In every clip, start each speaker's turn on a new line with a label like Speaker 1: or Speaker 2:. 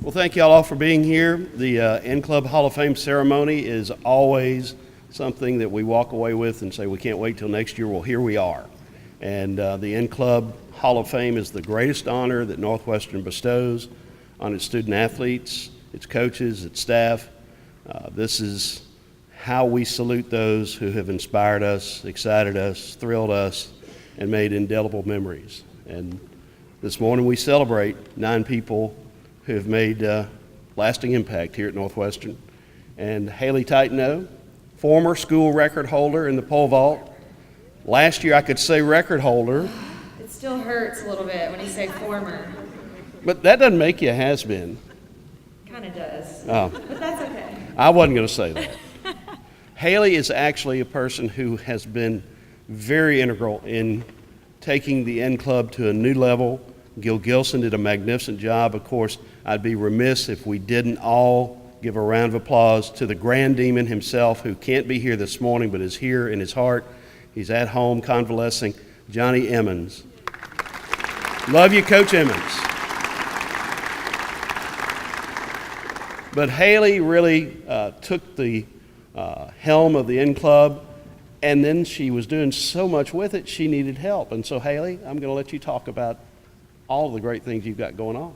Speaker 1: Well, thank you all for being here. The N-Club Hall of Fame ceremony is always something that we walk away with and say we can't wait till next year. Well, here we are. And the N-Club Hall of Fame is the greatest honor that Northwestern bestows on its student athletes, its coaches, its staff. This is how we salute those who have inspired us, excited us, thrilled us, and made indelible memories. And this morning we celebrate 9 people who have made lasting impact here at Northwestern. And Haley Titano, former school record holder in the pole vault. Last year I could say record holder.
Speaker 2: It still hurts a little bit when you say former.
Speaker 1: But that doesn't make you a has-been.
Speaker 2: Kind of does.
Speaker 1: Oh.
Speaker 2: But that's okay.
Speaker 1: I wasn't going to say that. Haley is actually a person who has been very integral in taking the N-Club to a new level. Gil Gilson did a magnificent job. Of course, I'd be remiss if we didn't all give a round of applause to the Grand Demon himself, who can't be here this morning but is here in his heart. He's at home convalescing, Johnny Emmons. Love you, Coach Emmons. But Haley really took the helm of the N-Club, and then she was doing so much with it, she needed help. And so, Haley, I'm going to let you talk about all the great things you've got going on.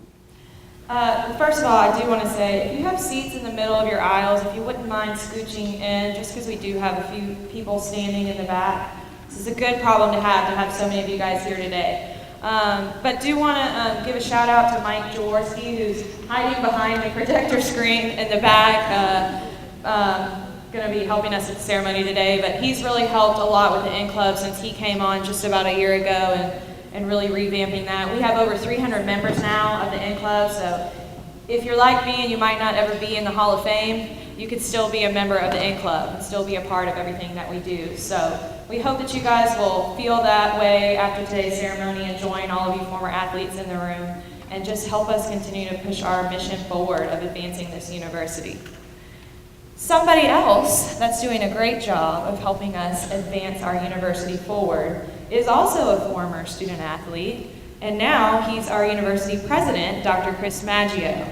Speaker 2: First of all, I do want to say, if you have seats in the middle of your aisles, if you wouldn't mind scooching in, just because we do have a few people standing in the back. This is a good problem to have so many of you guys here today. But do want to give a shout out to Mike Jaworski, who's hiding behind the projector screen in the back, going to be helping us at the ceremony today. But he's really helped a lot with the N-Club since he came on just about a year ago, and really revamping that. We have over 300 members now of the N-Club, so if you're like me and you might not ever be in the Hall of Fame, you could still be a member of the N-Club and still be a part of everything that we do. So we hope that you guys will feel that way after today's ceremony and join all of you former athletes in the room and just help us continue to push our mission forward of advancing this university. Somebody else that's doing a great job of helping us advance our university forward is also a former student athlete, and now he's our university president, Dr. Chris Maggio.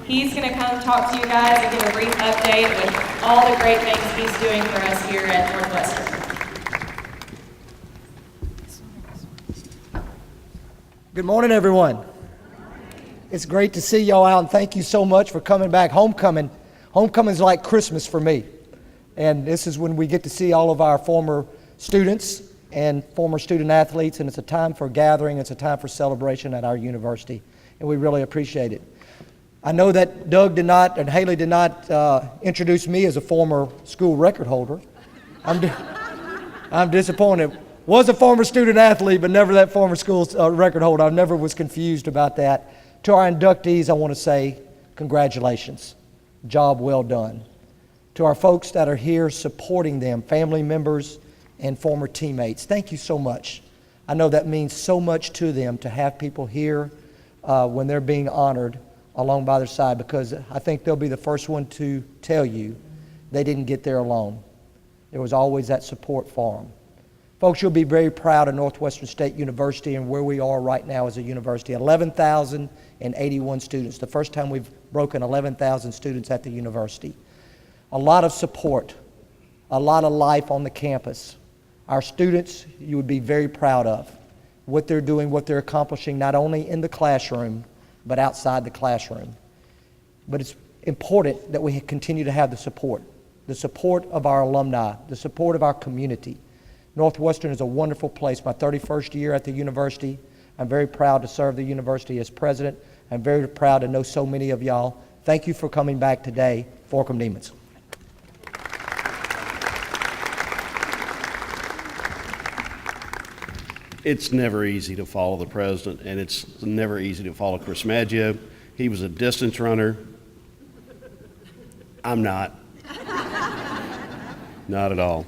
Speaker 2: He's going to come talk to you guys and give a brief update with all the great things he's doing for us here at Northwestern.
Speaker 3: Good morning, everyone. It's great to see y'all out, and thank you so much for coming back. Homecoming's like Christmas for me, and this is when we get to see all of our former students and former student athletes, and it's a time for gathering, it's a time for celebration at our university, and we really appreciate it. I know that Doug did not, and Haley did not introduce me as a former school record holder. I'm disappointed. Was a former student athlete, but never that former school record holder. I never was confused about that. To our inductees, I want to say congratulations. Job well done. To our folks that are here supporting them, family members and former teammates, thank you so much. I know that means so much to them to have people here when they're being honored along by their side, because I think they'll be the first one to tell you they didn't get there alone. There was always that support for them. Folks, you'll be very proud of Northwestern State University and where we are right now as a university. 11,081 students, the first time we've broken 11,000 students at the university. A lot of support, a lot of life on the campus. Our students, you would be very proud of what they're doing, what they're accomplishing, not only in the classroom, but outside the classroom. But it's important that we continue to have the support of our alumni, the support of our community. Northwestern is a wonderful place. My 31st year at the university. I'm very proud to serve the university as president. I'm very proud to know so many of y'all. Thank you for coming back today. Forcum Demons.
Speaker 1: It's never easy to follow the president, and it's never easy to follow Chris Maggio. He was a distance runner. I'm not. Not at all.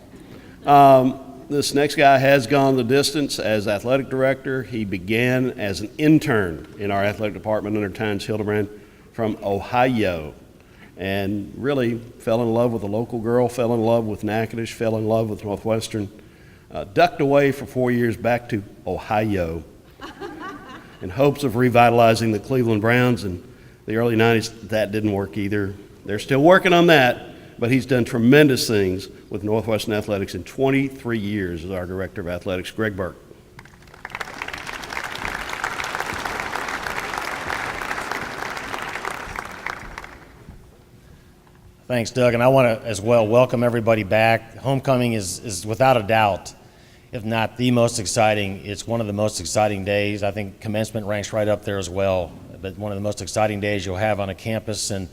Speaker 1: This next guy has gone the distance as athletic director. He began as an intern in our athletic department under Tynes Hildebrand from Ohio, and really fell in love with a local girl, fell in love with Natchitoches, fell in love with Northwestern. Ducked away for 4 years back to Ohio in hopes of revitalizing the Cleveland Browns, and The early 90s, that didn't work either. They're still working on that, but he's done tremendous things with Northwestern Athletics in 23 years as our Director of Athletics, Greg Burke.
Speaker 4: Thanks, Doug, and I want to as well welcome everybody back. Homecoming is without a doubt, if not the most exciting, it's one of the most exciting days. I think commencement ranks right up there as well, but one of the most exciting days you'll have on a campus. And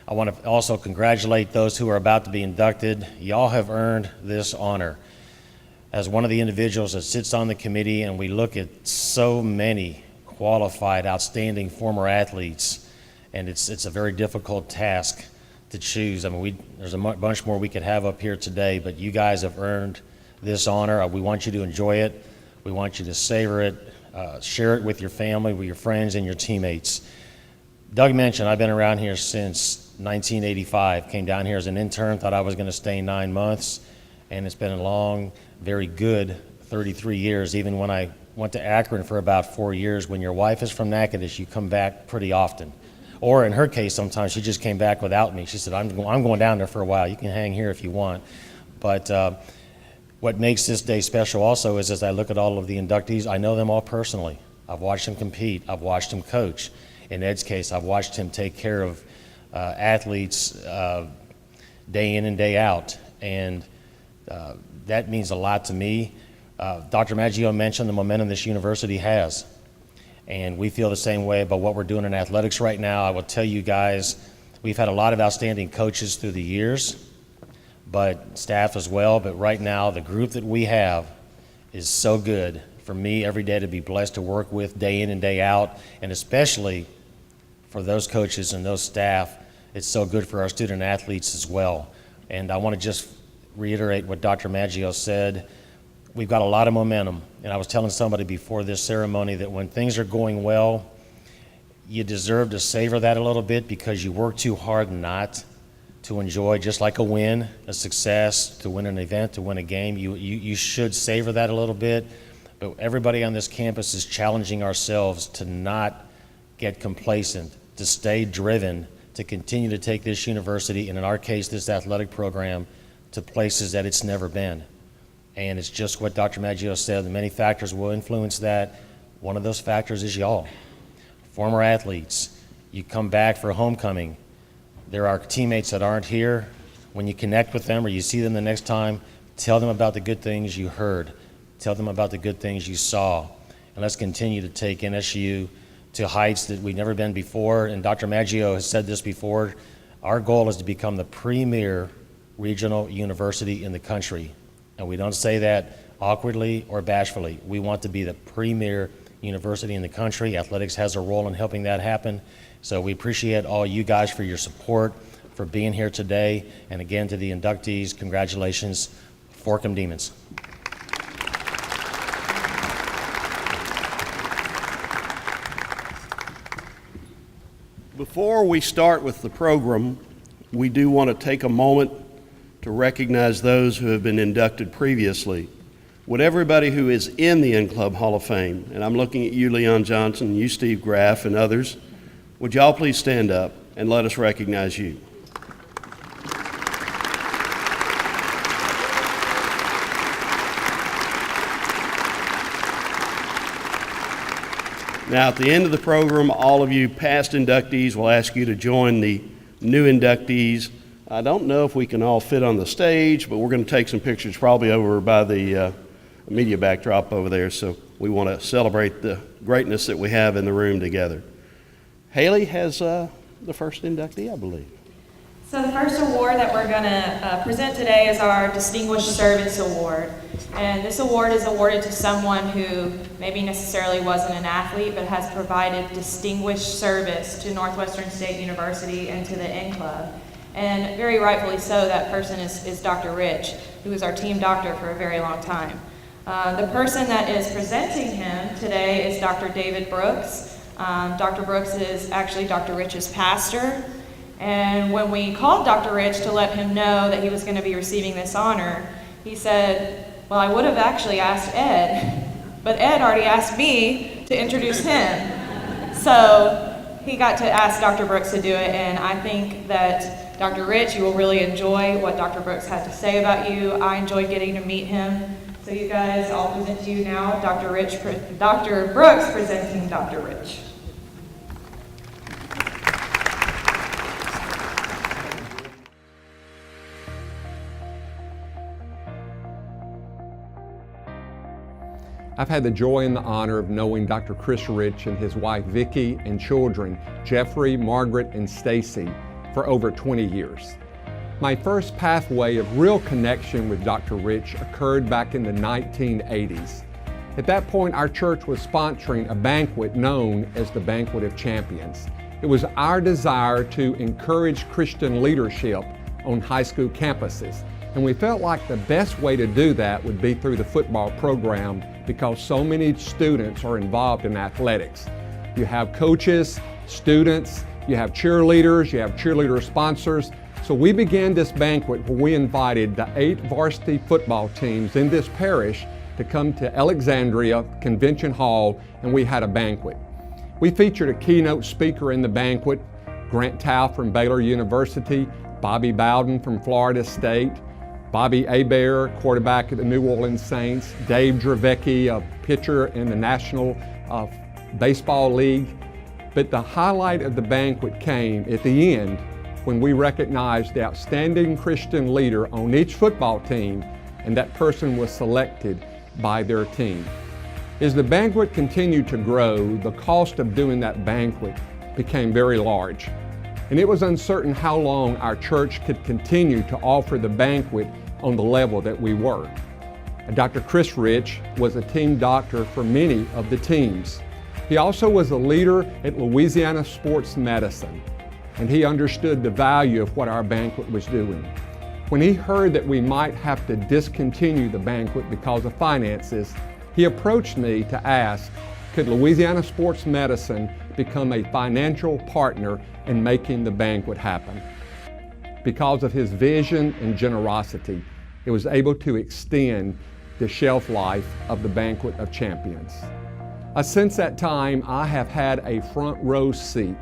Speaker 4: I want to also congratulate those who are about to be inducted. Y'all have earned this honor. As one of the individuals that sits on the committee, and we look at so many qualified, outstanding former athletes, and it's a very difficult task to choose. I mean, there's a bunch more we could have up here today, but you guys have earned this honor. We want you to enjoy it. We want you to savor it, share it with your family, with your friends, and your teammates. Doug mentioned I've been around here since 1985. Came down here as an intern, thought I was going to stay 9 months, and it's been a long, very good 33 years. Even when I went to Akron for about 4 years, when your wife is from Natchitoches, you come back pretty often. Or in her case, sometimes she just came back without me. She said, I'm going down there for a while. You can hang here if you want. But what makes this day special also is as I look at all of the inductees, I know them all personally. I've watched them compete. I've watched them coach. In Ed's case, I've watched him take care of athletes day in and day out. And that means a lot to me. Dr. Maggio mentioned the momentum this university has. And we feel the same way about what we're doing in athletics right now. I will tell you guys, we've had a lot of outstanding coaches through the years, but staff as well. But right now, the group that we have is so good for me every day to be blessed to work with day in and day out. And especially for those coaches and those staff, it's so good for our student athletes as well. And I want to just reiterate what Dr. Maggio said. We've got a lot of momentum, and I was telling somebody before this ceremony that when things are going well, you deserve to savor that a little bit because you work too hard not to enjoy, just like a win, a success, to win an event, to win a game. You should savor that a little bit, but everybody on this campus is challenging ourselves to not get complacent, to stay driven, to continue to take this university, and in our case, this athletic program, to places that it's never been. And it's just what Dr. Maggio said, many factors will influence that. One of those factors is y'all, former athletes. You come back for homecoming. There are teammates that aren't here. When you connect with them or you see them the next time, tell them about the good things you heard. Tell them about the good things you saw. And let's continue to take NSU to heights that we've never been before. And Dr. Maggio has said this before. Our goal is to become the premier regional university in the country. And we don't say that awkwardly or bashfully. We want to be the premier university in the country. Athletics has a role in helping that happen. So we appreciate all you guys for your support, for being here today. And again, to the inductees, congratulations. Fork 'em Demons.
Speaker 1: Before we start with the program, we do want to take a moment to recognize those who have been inducted previously. Would everybody who is in the N-Club Hall of Fame, and I'm looking at you, Leon Johnson, you, Steve Graff, and others, would y'all please stand up and let us recognize you. Now, at the end of the program, all of you past inductees will ask you to join the new inductees. I don't know if we can all fit on the stage, but we're going to take some pictures probably over by the media backdrop over there, so we want to celebrate the greatness that we have in the room together. Haley has the first inductee, I believe.
Speaker 2: So the first award that we're going to present today is our Distinguished Service Award. And this award is awarded to someone who maybe necessarily wasn't an athlete, but has provided distinguished service to Northwestern State University and to the N-Club. And very rightfully so, that person is Dr. Rich, who was our team doctor for a very long time. The person that is presenting him today is Dr. David Brooks. Dr. Brooks is actually Dr. Rich's pastor. And when we called Dr. Rich to let him know that he was going to be receiving this honor, he said, well, I would have actually asked Ed, but Ed already asked me to introduce him. So he got to ask Dr. Brooks to do it, and I think that Dr. Rich, you will really enjoy what Dr. Brooks had to say about you. I enjoyed getting to meet him. So you guys, I'll present to you now Dr. Brooks presenting Dr. Rich.
Speaker 5: I've had the joy and the honor of knowing Dr. Chris Rich and his wife Vicki and children Jeffrey, Margaret, and Stacy for over 20 years. My first pathway of real connection with Dr. Rich occurred back in the 1980s. At that point, our church was sponsoring a banquet known as the Banquet of Champions. It was our desire to encourage Christian leadership on high school campuses. And we felt like the best way to do that would be through the football program because so many students are involved in athletics. You have coaches, students, you have cheerleaders, you have cheerleader sponsors. So we began this banquet where we invited the 8 varsity football teams in this parish to come to Alexandria Convention Hall, and we had a banquet. We featured a keynote speaker in the banquet, Grant Tao from Baylor University, Bobby Bowden from Florida State, Bobby Hebert, quarterback at the New Orleans Saints, Dave Dravecki, a pitcher in the National Baseball League. But the highlight of the banquet came at the end when we recognized the outstanding Christian leader on each football team, and that person was selected by their team. As the banquet continued to grow, the cost of doing that banquet became very large. And it was uncertain how long our church could continue to offer the banquet on the level that we were. Dr. Chris Rich was a team doctor for many of the teams. He also was a leader at Louisiana Sports Medicine, and he understood the value of what our banquet was doing. When he heard that we might have to discontinue the banquet because of finances, he approached me to ask, could Louisiana Sports Medicine become a financial partner in making the banquet happen? Because of his vision and generosity, it was able to extend the shelf life of the Banquet of Champions. Since that time, I have had a front row seat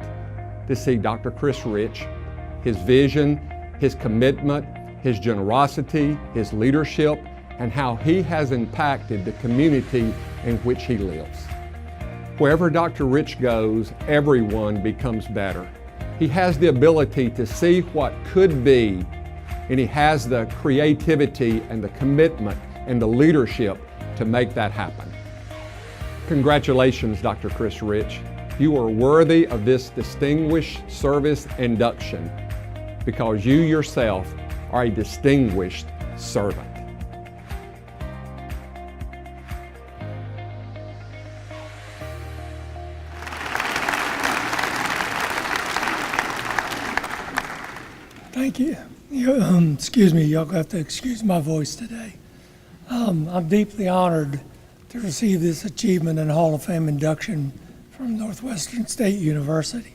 Speaker 5: to see Dr. Chris Rich, his vision, his commitment, his generosity, his leadership, and how he has impacted the community in which he lives. Wherever Dr. Rich goes, everyone becomes better. He has the ability to see what could be, and he has the creativity and the commitment and the leadership to make that happen. Congratulations, Dr. Chris Rich. You are worthy of this distinguished service induction because you yourself are a distinguished servant.
Speaker 6: Thank you. Excuse me, y'all have to excuse my voice today. I'm deeply honored to receive this Achievement and Hall of Fame induction from Northwestern State University.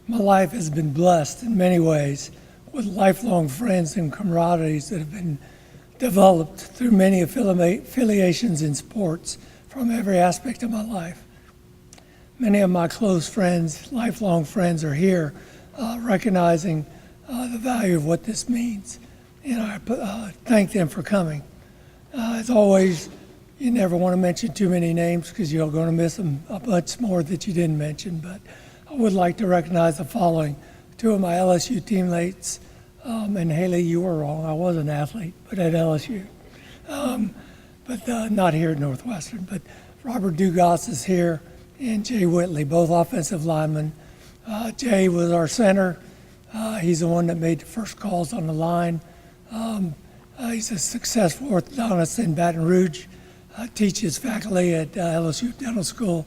Speaker 6: My life has been blessed in many ways with lifelong friends and camaraderies that have been developed through many affiliations in sports from every aspect of my life. Many of my close friends, lifelong friends, are here recognizing the value of what this means. And I thank them for coming. As always, you never want to mention too many names because you're going to miss them a bunch more that you didn't mention. But I would like to recognize the following. 2 of my LSU teammates, and Haley, you were wrong. I was an athlete, but at LSU. But not here at Northwestern. But Robert Dugas is here and Jay Whitley, both offensive linemen. Jay was our center. He's the one that made the first calls on the line. He's a successful orthodontist in Baton Rouge, teaches faculty at LSU Dental School,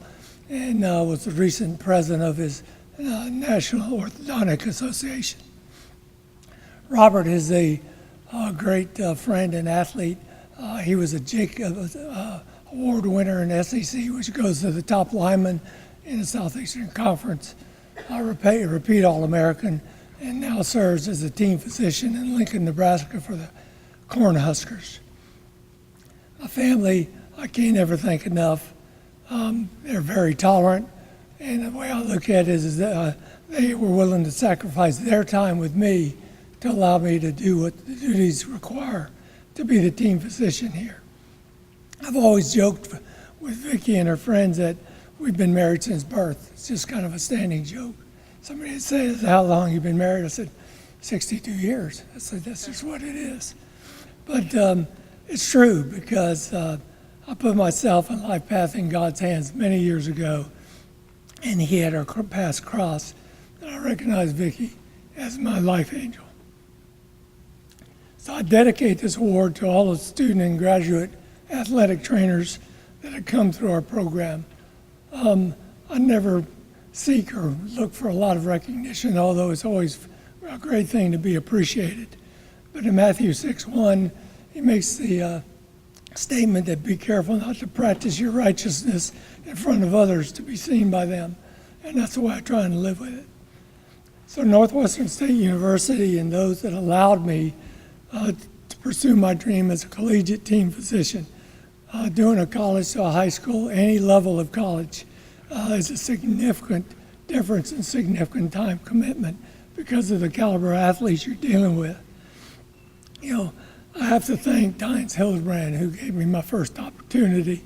Speaker 6: and was the recent president of his National Orthodontic Association. Robert is a great friend and athlete. He was a Jake Award winner in SEC, which goes to the top lineman in the Southeastern Conference, repeat All-American, and now serves as a team physician in Lincoln, Nebraska for the Cornhuskers. My family, I can't ever thank enough. They're very tolerant. And the way I look at it is that they were willing to sacrifice their time with me to allow me to do what the duties require to be the team physician here. I've always joked with Vicki and her friends that we've been married since birth. It's just kind of a standing joke. Somebody says, how long you been married? I said, 62 years. I said, that's just what it is. But it's true because I put myself and life path in God's hands many years ago, and He had our paths crossed, and I recognize Vicki as my life angel. So I dedicate this award to all the student and graduate athletic trainers that have come through our program. I never seek or look for a lot of recognition, although it's always a great thing to be appreciated. But in Matthew 6:1, He makes the statement that be careful not to practice your righteousness in front of others to be seen by them. And that's the way I try and live with it. So Northwestern State University and those that allowed me to pursue my dream as a collegiate team physician, doing a college to a high school, any level of college, is a significant difference in significant time commitment because of the caliber of athletes you're dealing with. You know, I have to thank Tynes Hildebrand, who gave me my first opportunity.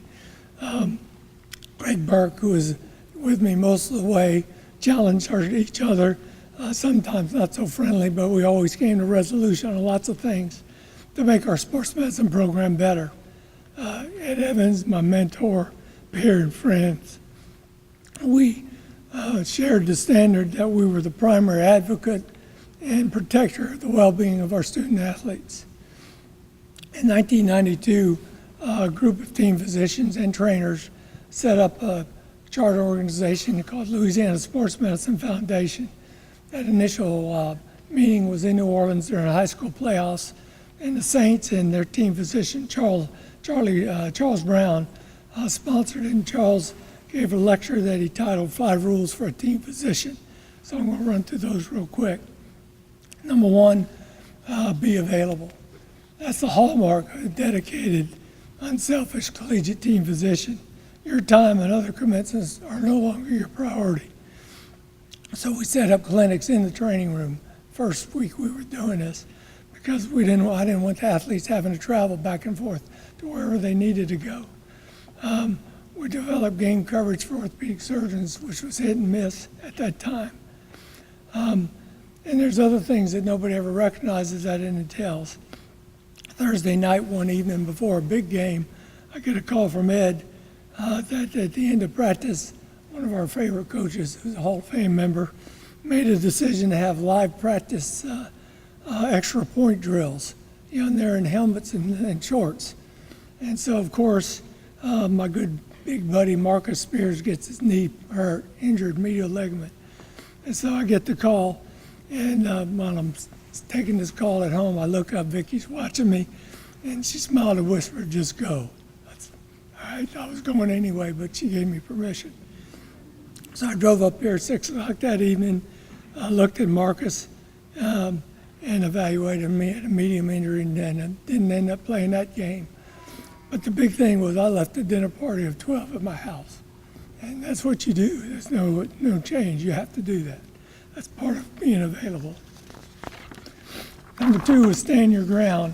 Speaker 6: Greg Burke, who was with me most of the way, challenged each other, sometimes not so friendly, but we always came to resolution on lots of things to make our sports medicine program better. Ed Evans, my mentor, peer, and friends. We shared the standard that we were the primary advocate and protector of the well-being of our student athletes. In 1992, a group of team physicians and trainers set up a charter organization called Louisiana Sports Medicine Foundation. That initial meeting was in New Orleans during the high school playoffs, and the Saints and their team physician, Charles Brown, sponsored it, and Charles gave a lecture that he titled 5 Rules for a Team Physician. So I'm going to run through those real quick. Number 1, be available. That's the hallmark of a dedicated, unselfish collegiate team physician. Your time and other commitments are no longer your priority. So we set up clinics in the training room. First week we were doing this because I didn't want the athletes having to travel back and forth to wherever they needed to go. We developed game coverage for orthopedic surgeons, which was hit and miss at that time. And there's other things that nobody ever recognizes that it entails. Thursday night, one evening before a big game, I get a call from Ed that at the end of practice, one of our favorite coaches, who's a Hall of Fame member, made a decision to have live practice extra point drills. You know, and they're in helmets and shorts. And so, of course, my good big buddy Marcus Spears gets his knee hurt, injured medial ligament. And so I get the call, and while I'm taking this call at home, I look up, Vicky's watching me, and she smiled and whispered, just go. All right, I was going anyway, but she gave me permission. So I drove up here at 6 o'clock that evening, looked at Marcus, and evaluated me at a medium injury, and didn't end up playing that game. But the big thing was I left a dinner party of 12 at my house. And that's what you do. There's no change. You have to do that. That's part of being available. Number 2 is stand your ground.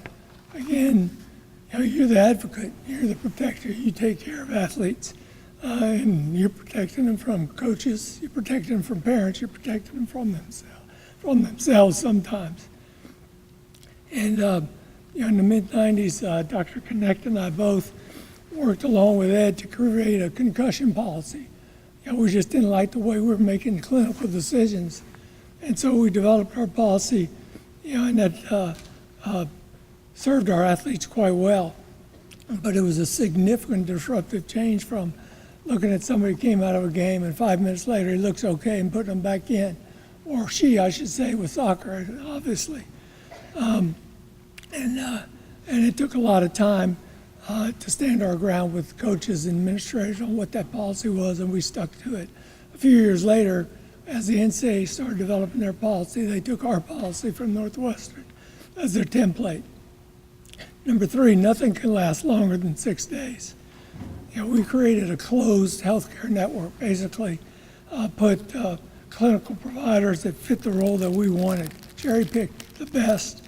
Speaker 6: Again, you know, you're the advocate. You're the protector. You take care of athletes. And you're protecting them from coaches. You're protecting them from parents. You're protecting them from themselves sometimes. And you know, in the mid-'90s, Dr. Connect and I both worked along with Ed to create a concussion policy. You know, we just didn't like the way we were making clinical decisions. And so we developed our policy, you know, and that served our athletes quite well. But it was a significant disruptive change from looking at somebody who came out of a game and 5 minutes later he looks okay and putting them back in. Or she, I should say, with soccer, obviously. And it took a lot of time to stand our ground with coaches and administrators on what that policy was, and we stuck to it. A few years later, as the NCAA started developing their policy, they took our policy from Northwestern as their template. Number 3, nothing can last longer than 6 days. You know, we created a closed healthcare network, basically, put clinical providers that fit the role that we wanted, cherry-picked the best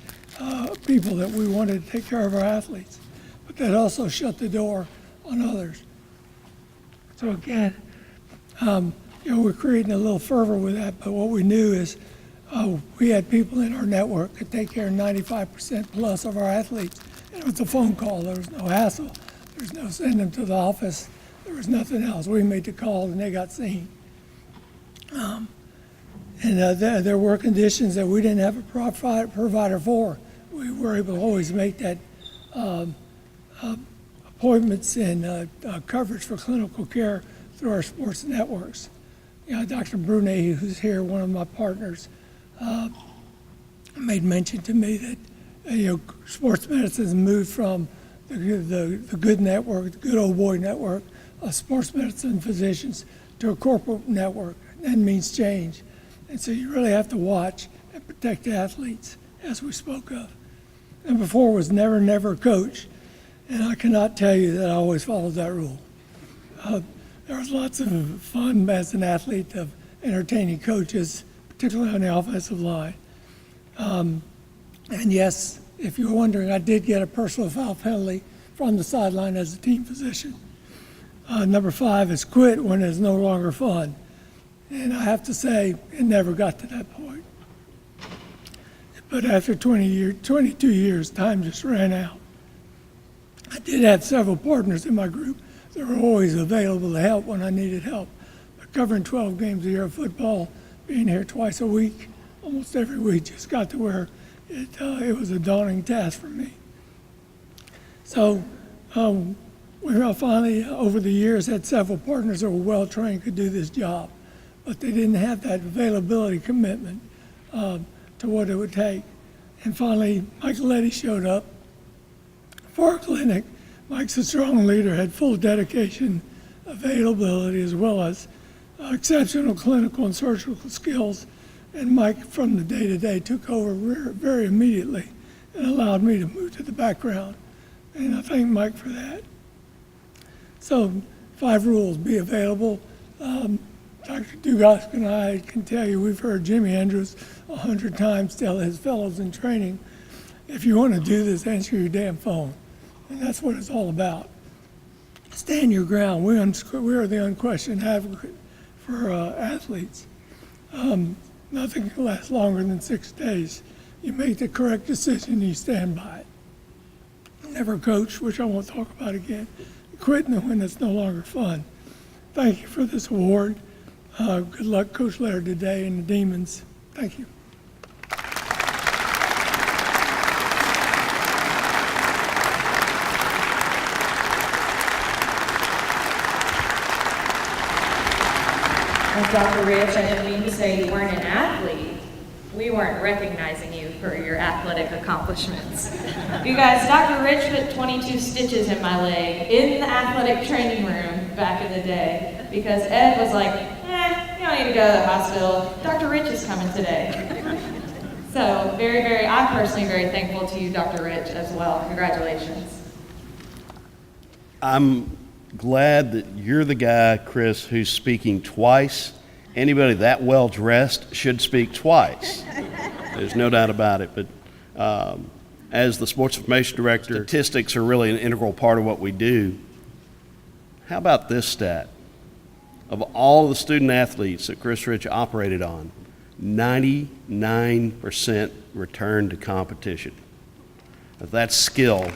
Speaker 6: people that we wanted to take care of our athletes, but that also shut the door on others. So again, we're creating a little fervor with that, but what we knew is we had people in our network that take care of 95% plus of our athletes. And it was a phone call. There was no hassle. There was no send them to the office. There was nothing else. We made the call and they got seen. There were conditions that we didn't have a provider for. We were able to always make that appointments and coverage for clinical care through our sports networks. Dr. Brunet, who's here, one of my partners, made mention to me that sports medicine has moved from the good network, the good old boy network of sports medicine physicians to a corporate network. That means change. And so you really have to watch and protect the athletes, as we spoke of. And before was never, never coach. And I cannot tell you that I always followed that rule. There was lots of fun as an athlete of entertaining coaches, particularly on the offensive line. And yes, if you're wondering, I did get a personal foul penalty from the sideline as a team physician. Number 5 is quit when it's no longer fun. And I have to say, it never got to that point. But after 22 years, time just ran out. I did have several partners in my group that were always available to help when I needed help. But covering 12 games a year of football, being here twice a week, almost every week, just got to where it was a daunting task for me. So we finally, over the years, had several partners that were well-trained, could do this job. But they didn't have that availability commitment to what it would take. And finally, Mike Letty showed up for our clinic. Mike's a strong leader, had full dedication, availability, as well as exceptional clinical and surgical skills. And Mike, from the day-to-day, took over very immediately and allowed me to move to the background. And I thank Mike for that. So 5 rules: be available. Dr. Dugas and I can tell you, we've heard Jimmy Andrews 100 times tell his fellows in training, if you want to do this, answer your damn phone. And that's what it's all about. Stand your ground. We are the unquestioned advocate for athletes. Nothing can last longer than 6 days. You make the correct decision, you stand by it. Never coach, which I won't talk about again. Quitting when it's no longer fun. Thank you for this award. Good luck, Coach Laird, today and the Demons. Thank you.
Speaker 2: Well, Dr. Rich, I didn't mean to say you weren't an athlete. We weren't recognizing you for your athletic accomplishments. You guys, Dr. Rich put 22 stitches in my leg in the athletic training room back in the day because Ed was like, you don't need to go to the hospital. Dr. Rich is coming today. So I'm personally very thankful to you, Dr. Rich, as well. Congratulations.
Speaker 1: I'm glad that you're the guy, Chris, who's speaking twice. Anybody that well dressed should speak twice. There's no doubt about it. But as the sports information director, statistics are really an integral part of what we do. How about this stat? Of all the student athletes that Chris Rich operated on, 99% returned to competition. That's skill.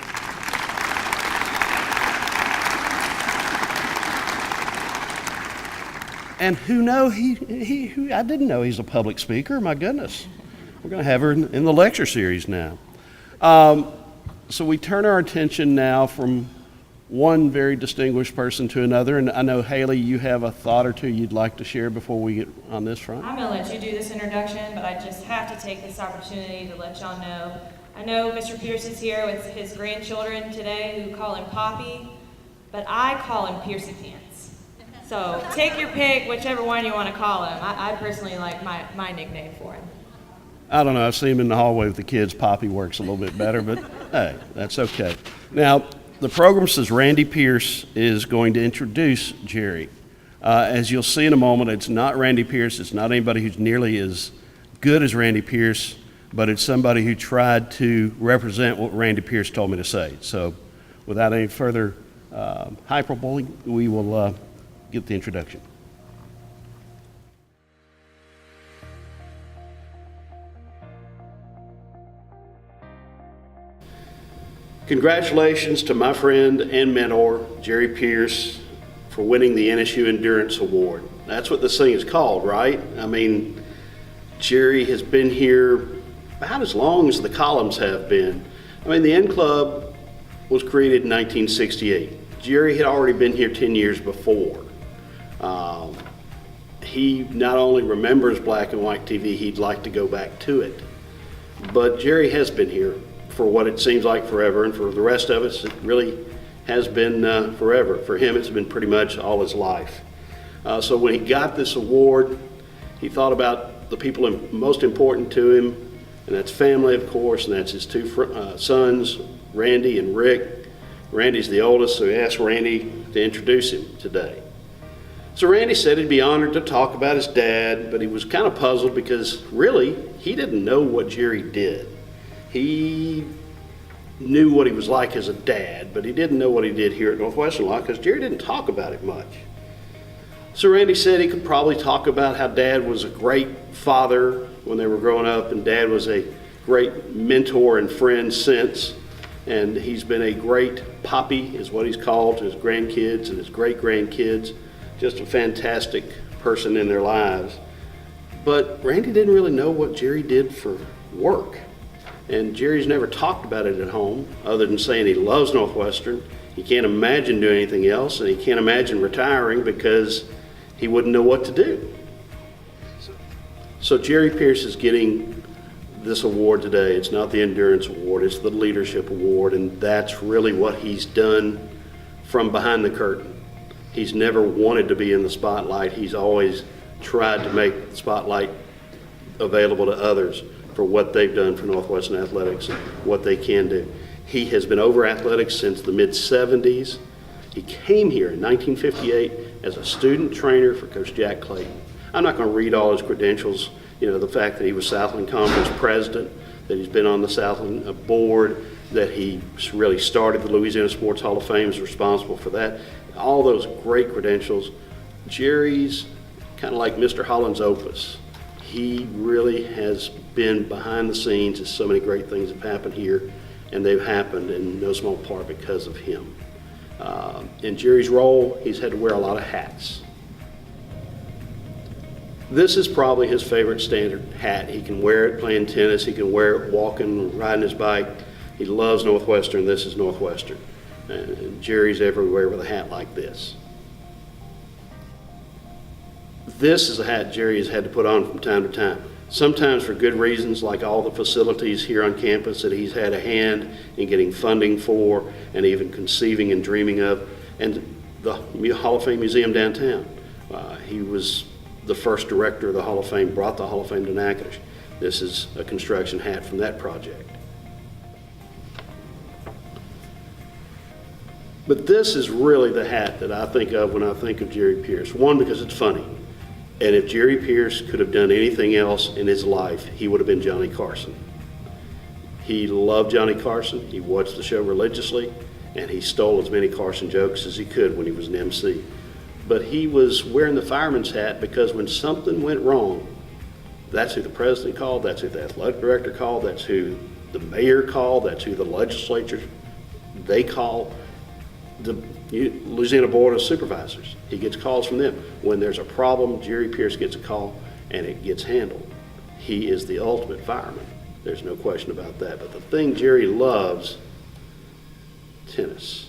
Speaker 1: And I didn't know he's a public speaker, my goodness. We're going to have her in the lecture series now. So we turn our attention now from one very distinguished person to another, and I know, Haley, you have a thought or two you'd like to share before we get on this front.
Speaker 2: I'm going to let you do this introduction, but I just have to take this opportunity to let y'all know. I know Mr. Pearson's here with his grandchildren today who call him Poppy, but I call him Piercy Pants. So take your pick, whichever one you want to call him. I personally like my nickname for him.
Speaker 1: I don't know, I see him in the hallway with the kids. Poppy works a little bit better, but hey, that's okay. Now, the program says Randy Pierce is going to introduce Jerry. As you'll see in a moment, it's not Randy Pierce. It's not anybody who's nearly as good as Randy Pierce, but it's somebody who tried to represent what Randy Pierce told me to say. So without any further hyperbole, we will get the introduction. Congratulations to my friend and mentor, Jerry Pierce, for winning the NSU Endurance Award. That's what this thing is called, right? I mean, Jerry has been here about as long as the columns have been. I mean, the N Club was created in 1968. Jerry had already been here 10 years before. He not only remembers black and white TV, he'd like to go back to it. But Jerry has been here for what it seems like forever, and for the rest of us, it really has been forever. For him, it's been pretty much all his life. So when he got this award, he thought about the people most important to him, and that's family, of course, and that's his two sons, Randy and Rick. Randy's the oldest, so he asked Randy to introduce him today. So Randy said he'd be honored to talk about his dad, but he was kind of puzzled because really, he didn't know what Jerry did. He knew what he was like as a dad, but he didn't know what he did here at Northwestern a lot because Jerry didn't talk about it much. So Randy said he could probably talk about how Dad was a great father when they were growing up, and Dad was a great mentor and friend since, and he's been a great poppy, is what he's called, to his grandkids and his great-grandkids. Just a fantastic person in their lives. But Randy didn't really know what Jerry did for work. And Jerry's never talked about it at home other than saying he loves Northwestern. He can't imagine doing anything else, and he can't imagine retiring because he wouldn't know what to do. So Jerry Pierce is getting this award today. It's not the Endurance Award, it's the Leadership Award, and that's really what he's done from behind the curtain. He's never wanted to be in the spotlight. He's always tried to make the spotlight available to others for what they've done for Northwestern athletics and what they can do. He has been over athletics since the mid-70s. He came here in 1958 as a student trainer for Coach Jack Clayton. I'm not going to read all his credentials, the fact that he was Southland Conference president, that he's been on the Southland board, that he really started the Louisiana Sports Hall of Fame, is responsible for that. All those great credentials. Jerry's kind of like Mr. Holland's opus. He really has been behind the scenes as so many great things have happened here, and they've happened in no small part because of him. In Jerry's role, he's had to wear a lot of hats. This is probably his favorite standard hat. He can wear it playing tennis, he can wear it walking, riding his bike. He loves Northwestern. This is Northwestern. And Jerry's everywhere with a hat like this. This is a hat Jerry has had to put on from time to time. Sometimes for good reasons, like all the facilities here on campus that he's had a hand in getting funding for and even conceiving and dreaming of, and the Hall of Fame Museum downtown. He was the first director of the Hall of Fame, brought the Hall of Fame to Natchitoches. This is a construction hat from that project. But this is really the hat that I think of when I think of Jerry Pierce. One, because it's funny. And if Jerry Pierce could have done anything else in his life, he would have been Johnny Carson. He loved Johnny Carson. He watched the show religiously, and he stole as many Carson jokes as he could when he was an MC. But he was wearing the fireman's hat because when something went wrong, that's who the president called, that's who the athletic director called, that's who the mayor called, that's who the legislature, they call. The Louisiana Board of Supervisors. He gets calls from them. When there's a problem, Jerry Pierce gets a call and it gets handled. He is the ultimate fireman. There's no question about that. But the thing Jerry loves, tennis.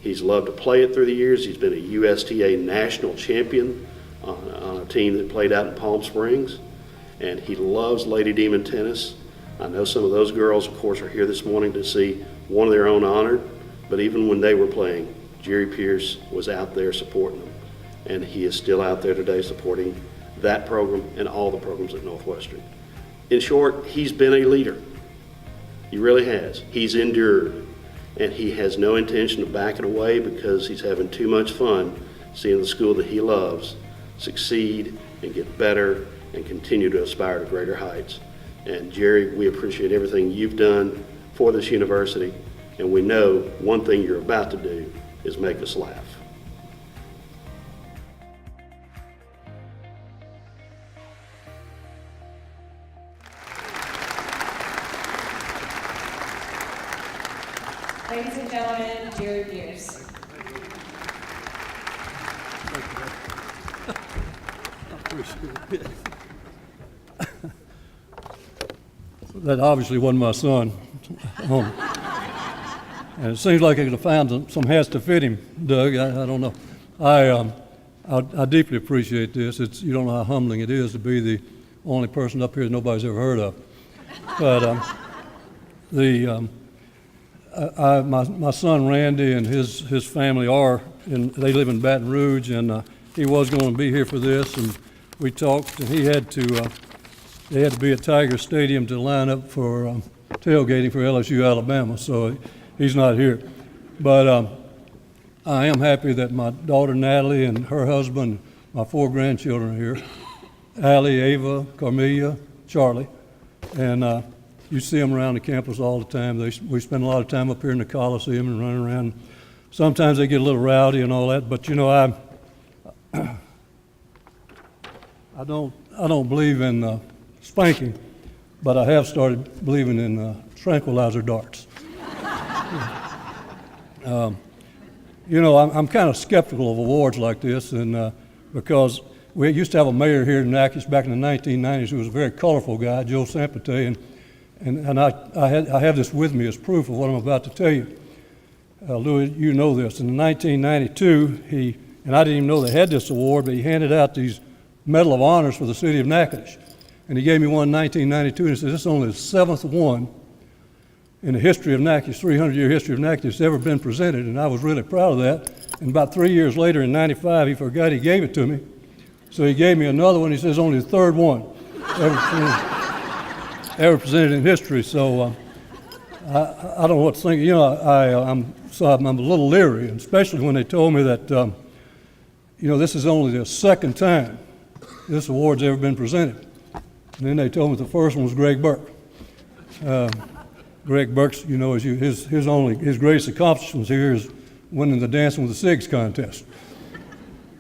Speaker 1: He's loved to play it through the years. He's been a USTA national champion on a team that played out in Palm Springs. And he loves Lady Demon tennis. I know some of those girls, of course, are here this morning to see one of their own honored. But even when they were playing, Jerry Pierce was out there supporting them. And he is still out there today supporting that program and all the programs at Northwestern. In short, he's been a leader. He really has. He's endured. And he has no intention of backing away because he's having too much fun seeing the school that he loves succeed and get better and continue to aspire to greater heights. And Jerry, we appreciate everything you've done for this university, and we know one thing you're about to do is make us laugh.
Speaker 2: Ladies and gentlemen, Jerry Pierce.
Speaker 7: That obviously wasn't my son. And it seems like I could have found some hats to fit him, Doug. I don't know. I deeply appreciate this. You don't know how humbling it is to be the only person up here that nobody's ever heard of. But my son Randy and his family they live in Baton Rouge, and he was going to be here for this, and we talked, and they had to be at Tiger Stadium to line up for tailgating for LSU Alabama, so he's not here. But I am happy that my daughter Natalie and her husband, my 4 grandchildren are here, Allie, Ava, Carmelia, Charlie, and you see them around the campus all the time. We spend a lot of time up here in the Coliseum and running around. Sometimes they get a little rowdy and all that, but you know, I don't believe in spanking, but I have started believing in tranquilizer darts. You know, I'm kind of skeptical of awards like this, and because we used to have a mayor here in Natchitoches back in the 1990s who was a very colorful guy, Joe Sampate, and I have this with me as proof of what I'm about to tell you. Louis, you know this. In 1992, and I didn't even know they had this award, but he handed out these Medal of Honors for the city of Natchitoches. And he gave me one in 1992, and he said, this is only the 7th one in the history of Natchitoches, 300-year history of Natchitoches, that's ever been presented, and I was really proud of that. And about 3 years later, in 95, he forgot he gave it to me. So he gave me another one. He says, only the 3rd one ever presented in history. So I don't know what to think. You know, I'm a little leery, and especially when they told me that, you know, this is only the 2nd time this award's ever been presented. And then they told me the first one was Greg Burke. Greg Burke's, you know, his greatest accomplishment here is winning the Dancing with the Sigs contest.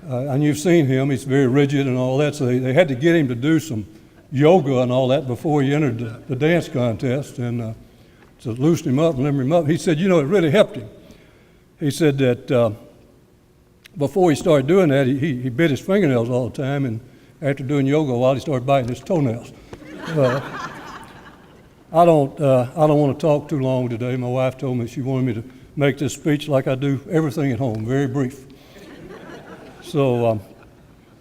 Speaker 7: And you've seen him; he's very rigid and all that. So they had to get him to do some yoga and all that before he entered the dance contest, and to loosen him up and limber him up. He said, you know, it really helped him. He said that before he started doing that, he bit his fingernails all the time, and after doing yoga a while, he started biting his toenails. I don't want to talk too long today. My wife told me she wanted me to make this speech like I do everything at home, very brief. So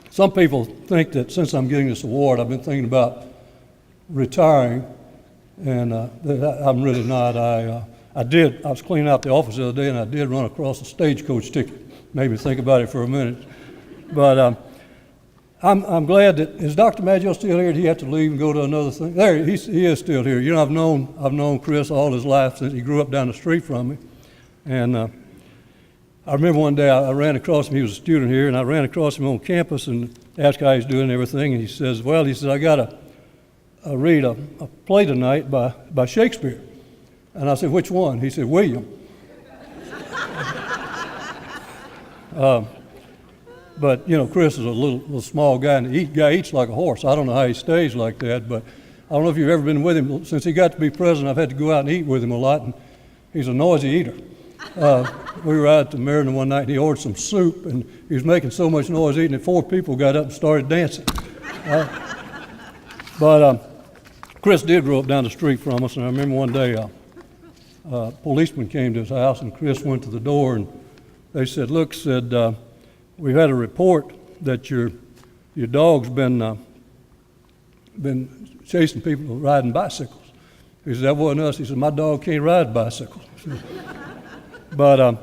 Speaker 7: some people think that since I'm getting this award, I've been thinking about retiring, and I'm really not. I was cleaning out the office the other day, and I did run across a stagecoach ticket. Made me think about it for a minute. But I'm glad that, is Dr. Maggio still here? Did he have to leave and go to another thing? There, he is still here. You know, I've known Chris all his life since he grew up down the street from me. And I remember one day I ran across him. He was a student here, and I ran across him on campus and asked how he's doing and everything. And he says, I got to read a play tonight by Shakespeare. And I said, which one? He said, William. But, you know, Chris is a little small guy, and the guy eats like a horse. I don't know how he stays like that, but I don't know if you've ever been with him. Since he got to be president, I've had to go out and eat with him a lot, and he's a noisy eater. We were out at the Meriden one night, and he ordered some soup, and he was making so much noise eating that 4 people got up and started dancing. But Chris did grow up down the street from us, and I remember one day a policeman came to his house, and Chris went to the door, and they said, look, we've had a report that your dog's been chasing people riding bicycles. He said, that wasn't us. He said, my dog can't ride bicycles. But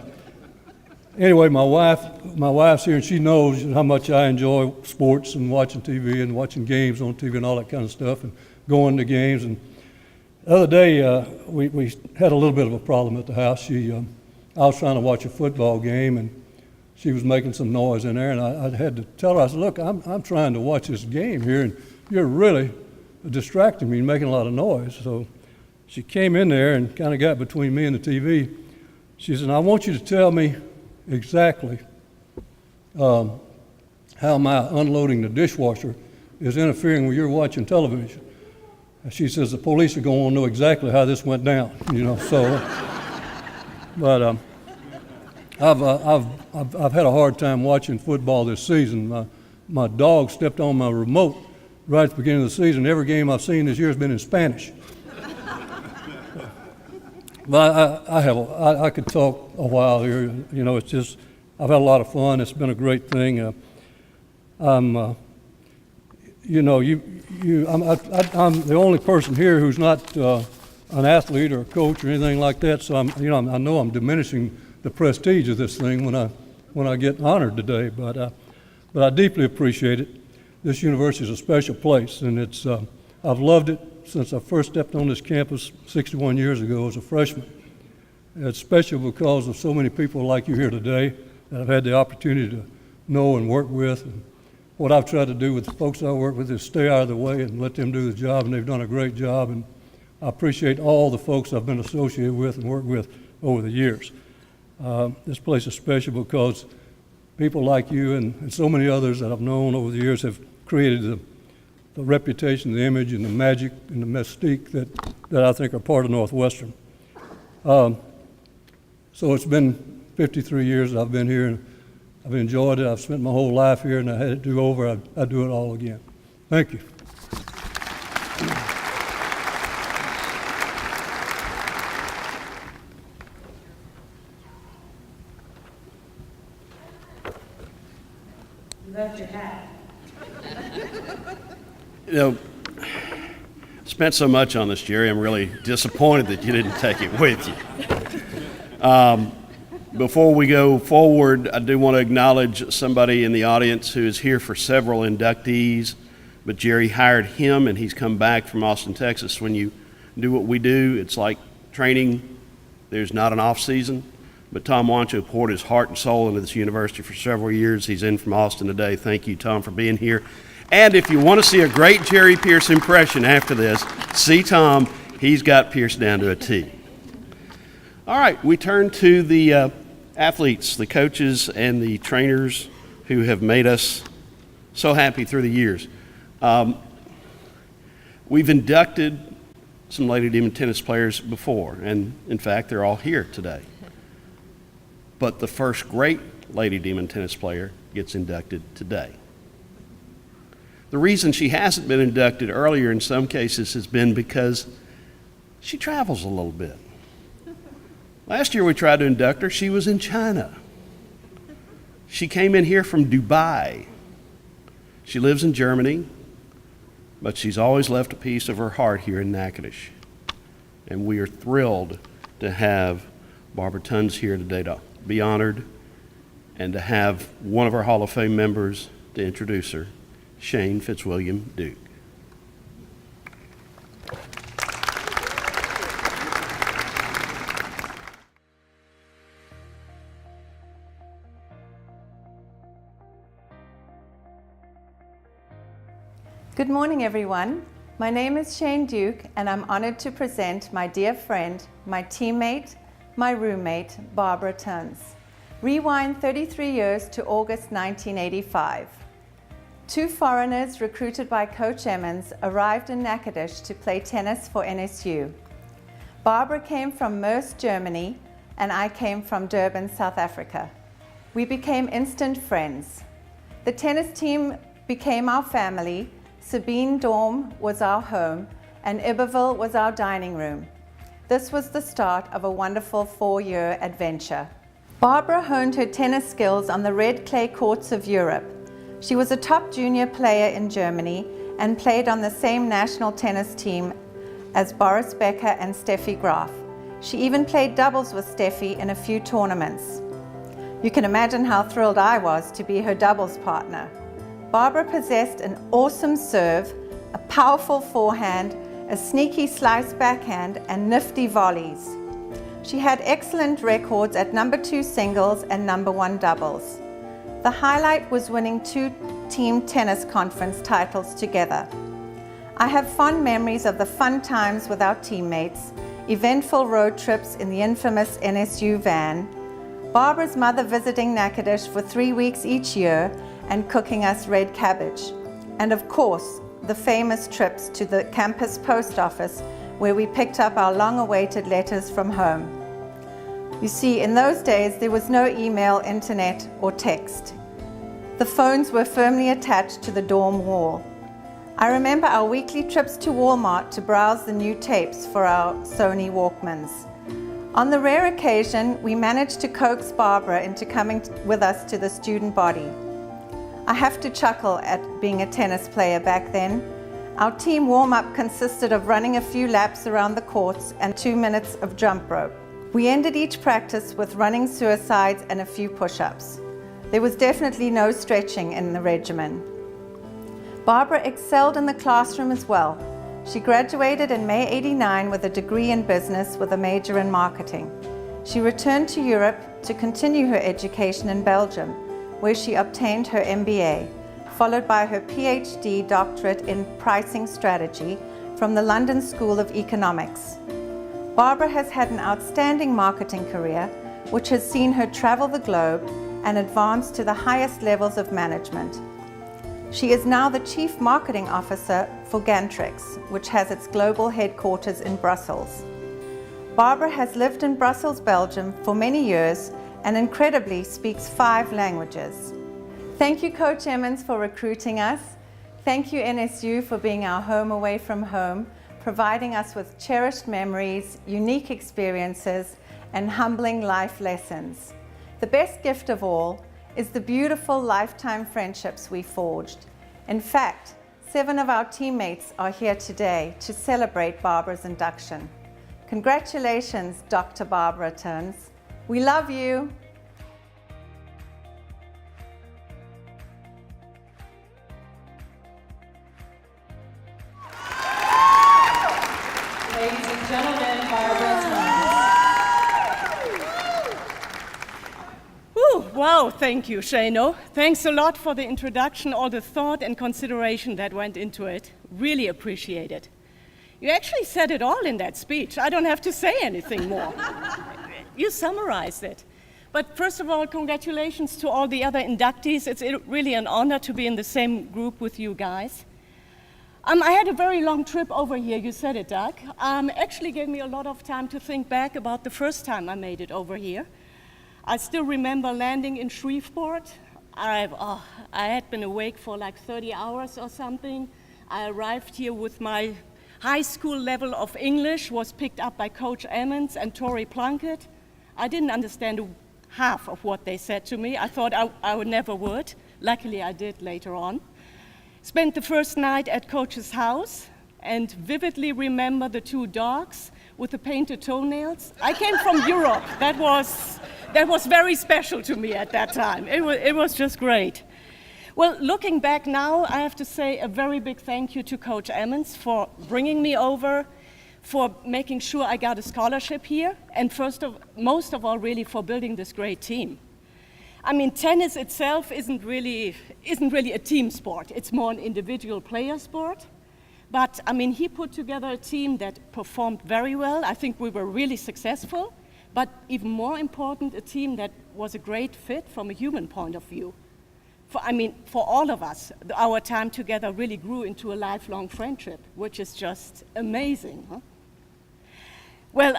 Speaker 7: anyway, my wife's here, and she knows how much I enjoy sports and watching TV and watching games on TV and all that kind of stuff, and going to games. And the other day, we had a little bit of a problem at the house. I was trying to watch a football game, and she was making some noise in there, and I had to tell her, I said, look, I'm trying to watch this game here, and you're really distracting me and making a lot of noise. So she came in there and kind of got between me and the TV. She said, I want you to tell me exactly how my unloading the dishwasher is interfering with your watching television. And she says, the police are going to know exactly how this went down, you know, so. But I've had a hard time watching football this season. My dog stepped on my remote right at the beginning of the season. Every game I've seen this year has been in Spanish. But I could talk a while here. You know, it's just, I've had a lot of fun. It's been a great thing. I'm the only person here who's not an athlete or a coach or anything like that. So I know I'm diminishing the prestige of this thing when I get honored today. But I deeply appreciate it. This university is a special place, and it's I've loved it since I first stepped on this campus 61 years ago as a freshman. It's special because of so many people like you here today that I've had the opportunity to know and work with. And what I've tried to do with the folks I work with is stay out of the way and let them do the job, and they've done a great job. And I appreciate all the folks I've been associated with and worked with over the years. This place is special because people like you and so many others that I've known over the years have created the reputation, the image, and the magic and the mystique that I think are part of Northwestern. So it's been 53 years that I've been here, and I've enjoyed it. I've spent my whole life here, and I had it do over. I'd do it all again. Thank you.
Speaker 2: You left your hat.
Speaker 1: You know, spent so much on this, Jerry, I'm really disappointed that you didn't take it with you. Before we go forward, I do want to acknowledge somebody in the audience who is here for several inductees, but Jerry hired him and he's come back from Austin, Texas. When you do what we do, it's like training. There's not an off season, but Tom Wancho poured his heart and soul into this university for several years. He's in from Austin today. Thank you, Tom, for being here. And if you want to see a great Jerry Pierce impression after this, see Tom. He's got Pierce down to a T. All right, we turn to the athletes, the coaches, and the trainers who have made us so happy through the years. We've inducted some Lady Demon tennis players before, and in fact, they're all here today. But the first great Lady Demon tennis player gets inducted today. The reason she hasn't been inducted earlier in some cases has been because she travels a little bit. Last year we tried to induct her. She was in China. She came in here from Dubai. She lives in Germany, but she's always left a piece of her heart here in Natchitoches. And we are thrilled to have Barbara Tuns here today to be honored and to have one of our Hall of Fame members to introduce her, Shane Fitzwilliam Duke.
Speaker 8: Good morning, everyone. My name is Shane Duke, and I'm honored to present my dear friend, my teammate, my roommate, Barbara Tuns. Rewind 33 years to August 1985. Two foreigners recruited by Coach Emmons arrived in Natchitoches to play tennis for NSU. Barbara came from Merse, Germany, and I came from Durban, South Africa. We became instant friends. The tennis team became our family. Sabine Dorm was our home, and Iberville was our dining room. This was the start of a wonderful 4-year adventure. Barbara honed her tennis skills on the red clay courts of Europe. She was a top junior player in Germany and played on the same national tennis team as Boris Becker and Steffi Graf. She even played doubles with Steffi in a few tournaments. You can imagine how thrilled I was to be her doubles partner. Barbara possessed an awesome serve, a powerful forehand, a sneaky slice backhand, and nifty volleys. She had excellent records at number 2 singles and number 1 doubles. The highlight was winning 2 team tennis conference titles together. I have fond memories of the fun times with our teammates, eventful road trips in the infamous NSU van, Barbara's mother visiting Natchitoches for 3 weeks each year and cooking us red cabbage, and of course, the famous trips to the campus post office where we picked up our long-awaited letters from home. You see, in those days, there was no email, internet, or text. The phones were firmly attached to the dorm wall. I remember our weekly trips to Walmart to browse the new tapes for our Sony Walkmans. On the rare occasion, we managed to coax Barbara into coming with us to the student body. I have to chuckle at being a tennis player back then. Our team warm-up consisted of running a few laps around the courts and 2 minutes of jump rope. We ended each practice with running suicides and a few push-ups. There was definitely no stretching in the regimen. Barbara excelled in the classroom as well. She graduated in May '89 with a degree in business with a major in marketing. She returned to Europe to continue her education in Belgium, where she obtained her MBA, followed by her PhD doctorate in pricing strategy from the London School of Economics. Barbara has had an outstanding marketing career, which has seen her travel the globe and advance to the highest levels of management. She is now the Chief Marketing Officer for Gantrex, which has its global headquarters in Brussels. Barbara has lived in Brussels, Belgium for many years and incredibly speaks 5 languages. Thank you, Coach Emmons, for recruiting us. Thank you, NSU, for being our home away from home, providing us with cherished memories, unique experiences, and humbling life lessons. The best gift of all is the beautiful lifetime friendships we forged. In fact, 7 of our teammates are here today to celebrate Barbara's induction. Congratulations, Dr. Barbara Turns. We love you.
Speaker 2: Ladies and gentlemen, Barbara Turns.
Speaker 9: Wow, thank you, Shano. Thanks a lot for the introduction, all the thought and consideration that went into it. Really appreciate it. You actually said it all in that speech. I don't have to say anything more. You summarized it. But first of all, congratulations to all the other inductees. It's really an honor to be in the same group with you guys. I had a very long trip over here, you said it, Doug. Actually gave me a lot of time to think back about the first time I made it over here. I still remember landing in Shreveport. I had been awake for like 30 hours or something. I arrived here with my high school level of English, was picked up by Coach Emmons and Tori Plunkett. I didn't understand half of what they said to me. I thought I never would. Luckily, I did later on. Spent the first night at Coach's house and vividly remember the 2 dogs with the painted toenails. I came from Europe. That was very special to me at that time. It was just great. Well, looking back now, I have to say a very big thank you to Coach Emmons for bringing me over, for making sure I got a scholarship here, and most of all, really for building this great team. I mean, tennis itself isn't really a team sport. It's more an individual player sport. But I mean, he put together a team that performed very well. I think we were really successful. But even more important, a team that was a great fit from a human point of view. For all of us, our time together really grew into a lifelong friendship, which is just amazing. Huh? Well,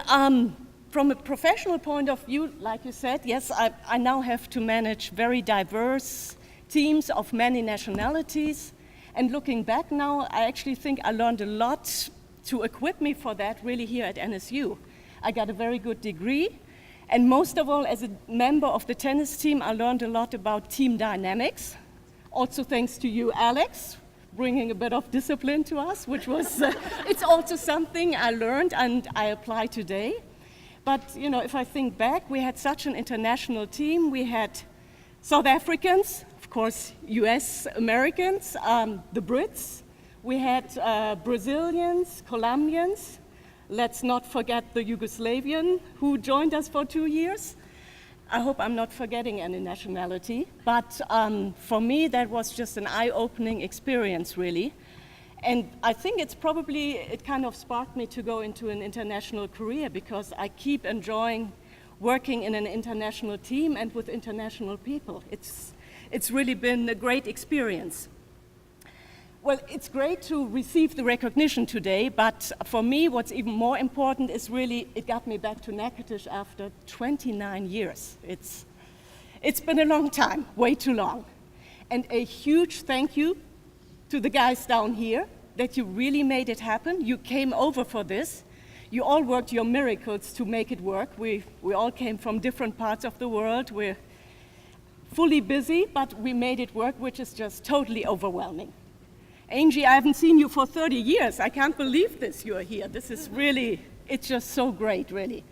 Speaker 9: from a professional point of view, like you said, yes, I now have to manage very diverse teams of many nationalities. And looking back now, I actually think I learned a lot to equip me for that really here at NSU. I got a very good degree, and most of all, as a member of the tennis team, I learned a lot about team dynamics. Also thanks to you, Alex, bringing a bit of discipline to us, which was, it's also something I learned and I apply today. But, you know, if I think back, we had such an international team. We had South Africans, of course, US Americans, the Brits. We had Brazilians, Colombians, Let's not forget the Yugoslavian who joined us for 2 years. I hope I'm not forgetting any nationality, but for me that was just an eye-opening experience, really. And I think it kind of sparked me to go into an international career, because I keep enjoying working in an international team and with international people. It's really been a great experience. Well, it's great to receive the recognition today, but for me, what's even more important is really, it got me back to Natchitoches after 29 years. It's been a long time, way too long. And a huge thank you to the guys down here, that you really made it happen. You came over for this. You all worked your miracles to make it work. We all came from different parts of the world. We're fully busy, but we made it work, which is just totally overwhelming. Angie, I haven't seen you for 30 years. I can't believe this, you're here. This is really, it's just so great, really.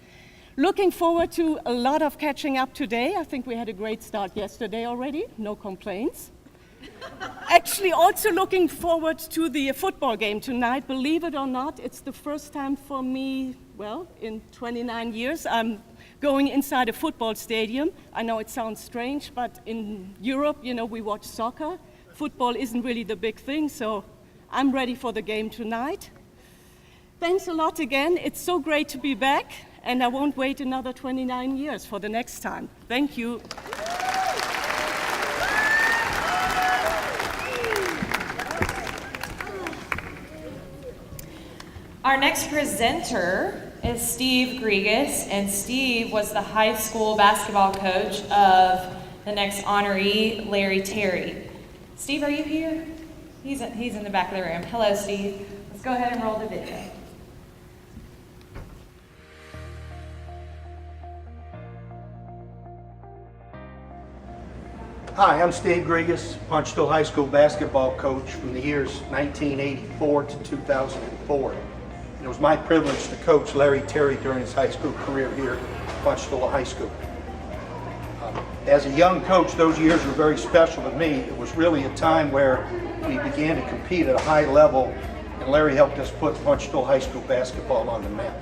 Speaker 9: Looking forward to a lot of catching up today. I think we had a great start yesterday already, no complaints. Actually, also looking forward to the football game tonight. Believe it or not, it's the first time for me, well, in 29 years, I'm going inside a football stadium. I know it sounds strange, but in Europe, you know, we watch soccer. Football isn't really the big thing, so I'm ready for the game tonight. Thanks a lot again. It's so great to be back, and I won't wait another 29 years for the next time. Thank you.
Speaker 2: Our next presenter is Steve Grigas, and Steve was the high school basketball coach of the next honoree, Larry Terry. Steve, are you here? He's in the back of the room. Hello, Steve. Let's go ahead and roll the video.
Speaker 10: Hi, I'm Steve Grigas, Ponchatoula High School basketball coach from the years 1984 to 2004. It was my privilege to coach Larry Terry during his high school career here at Ponchatoula High School. As a young coach, those years were very special to me. It was really a time where we began to compete at a high level, and Larry helped us put Ponchatoula High School basketball on the map.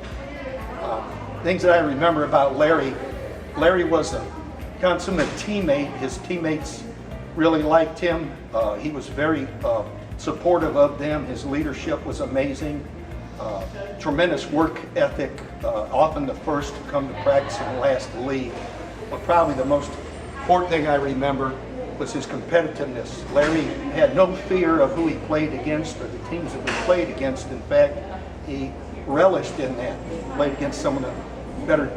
Speaker 10: Things that I remember about Larry was a consummate teammate. His teammates really liked him. He was very supportive of them. His leadership was amazing. Tremendous work ethic, often the first to come to practice and last to leave. But probably the most important thing I remember was his competitiveness. Larry had no fear of who he played against or the teams that we played against. In fact, he relished in that. He played against some of the better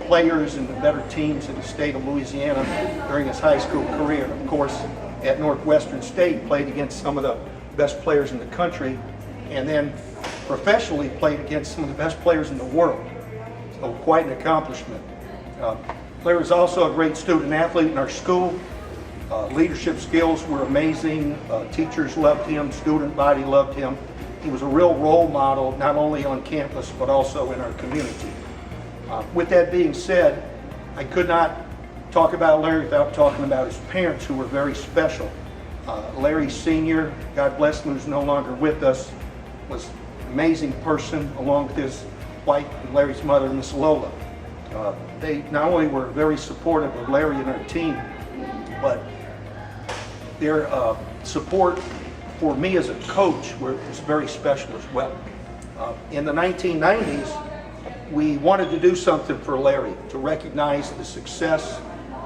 Speaker 10: players and the better teams in the state of Louisiana during his high school career. Of course, at Northwestern State, played against some of the best players in the country, and then professionally played against some of the best players in the world. So quite an accomplishment. Larry was also a great student athlete in our school. Leadership skills were amazing. Teachers loved him, student body loved him. He was a real role model, not only on campus, but also in our community. With that being said, I could not talk about Larry without talking about his parents, who were very special. Larry Sr., God bless him, who's no longer with us, was an amazing person, along with his wife and Larry's mother, Miss Lola. They not only were very supportive of Larry and our team, but their support for me as a coach was very special as well. In the 1990s, we wanted to do something for Larry to recognize the success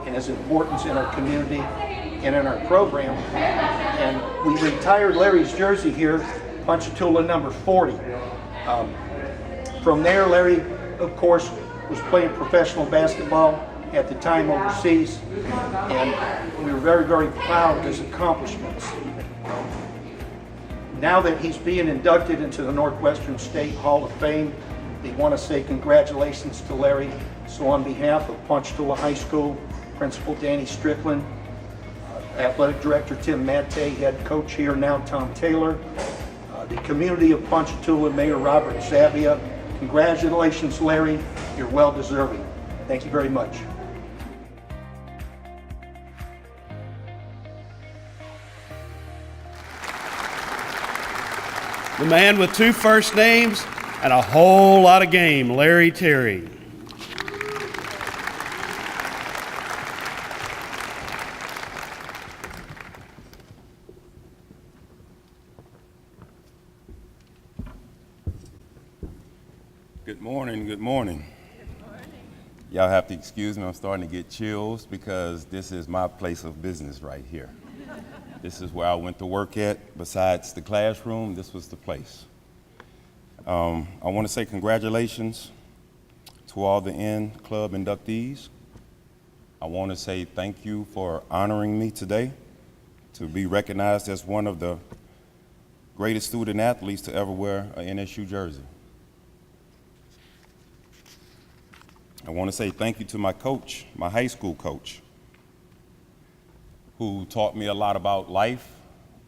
Speaker 10: and his importance in our community and in our program. And we retired Larry's jersey here, Ponchatoula number 40. From there, Larry, of course, was playing professional basketball at the time overseas, and we were very, very proud of his accomplishments. Now that he's being inducted into the Northwestern State Hall of Fame, we want to say congratulations to Larry. So on behalf of Ponchatoula High School, Principal Danny Strickland, Athletic Director Tim Matte, Head Coach here now Tom Taylor, the community of Ponchatoula, Mayor Robert Zavia, congratulations, Larry. You're well deserving. Thank you very much.
Speaker 1: The man with two first names, And a whole lot of game, Larry Terry.
Speaker 11: Good morning, good morning. Y'all have to excuse me, I'm starting to get chills because this is my place of business right here. This is where I went to work at. Besides the classroom, this was the place. I want to say congratulations to all the N Club inductees. I want to say thank you for honoring me today to be recognized as one of the greatest student athletes to ever wear an NSU jersey. I want to say thank you to my coach, my high school coach, who taught me a lot about life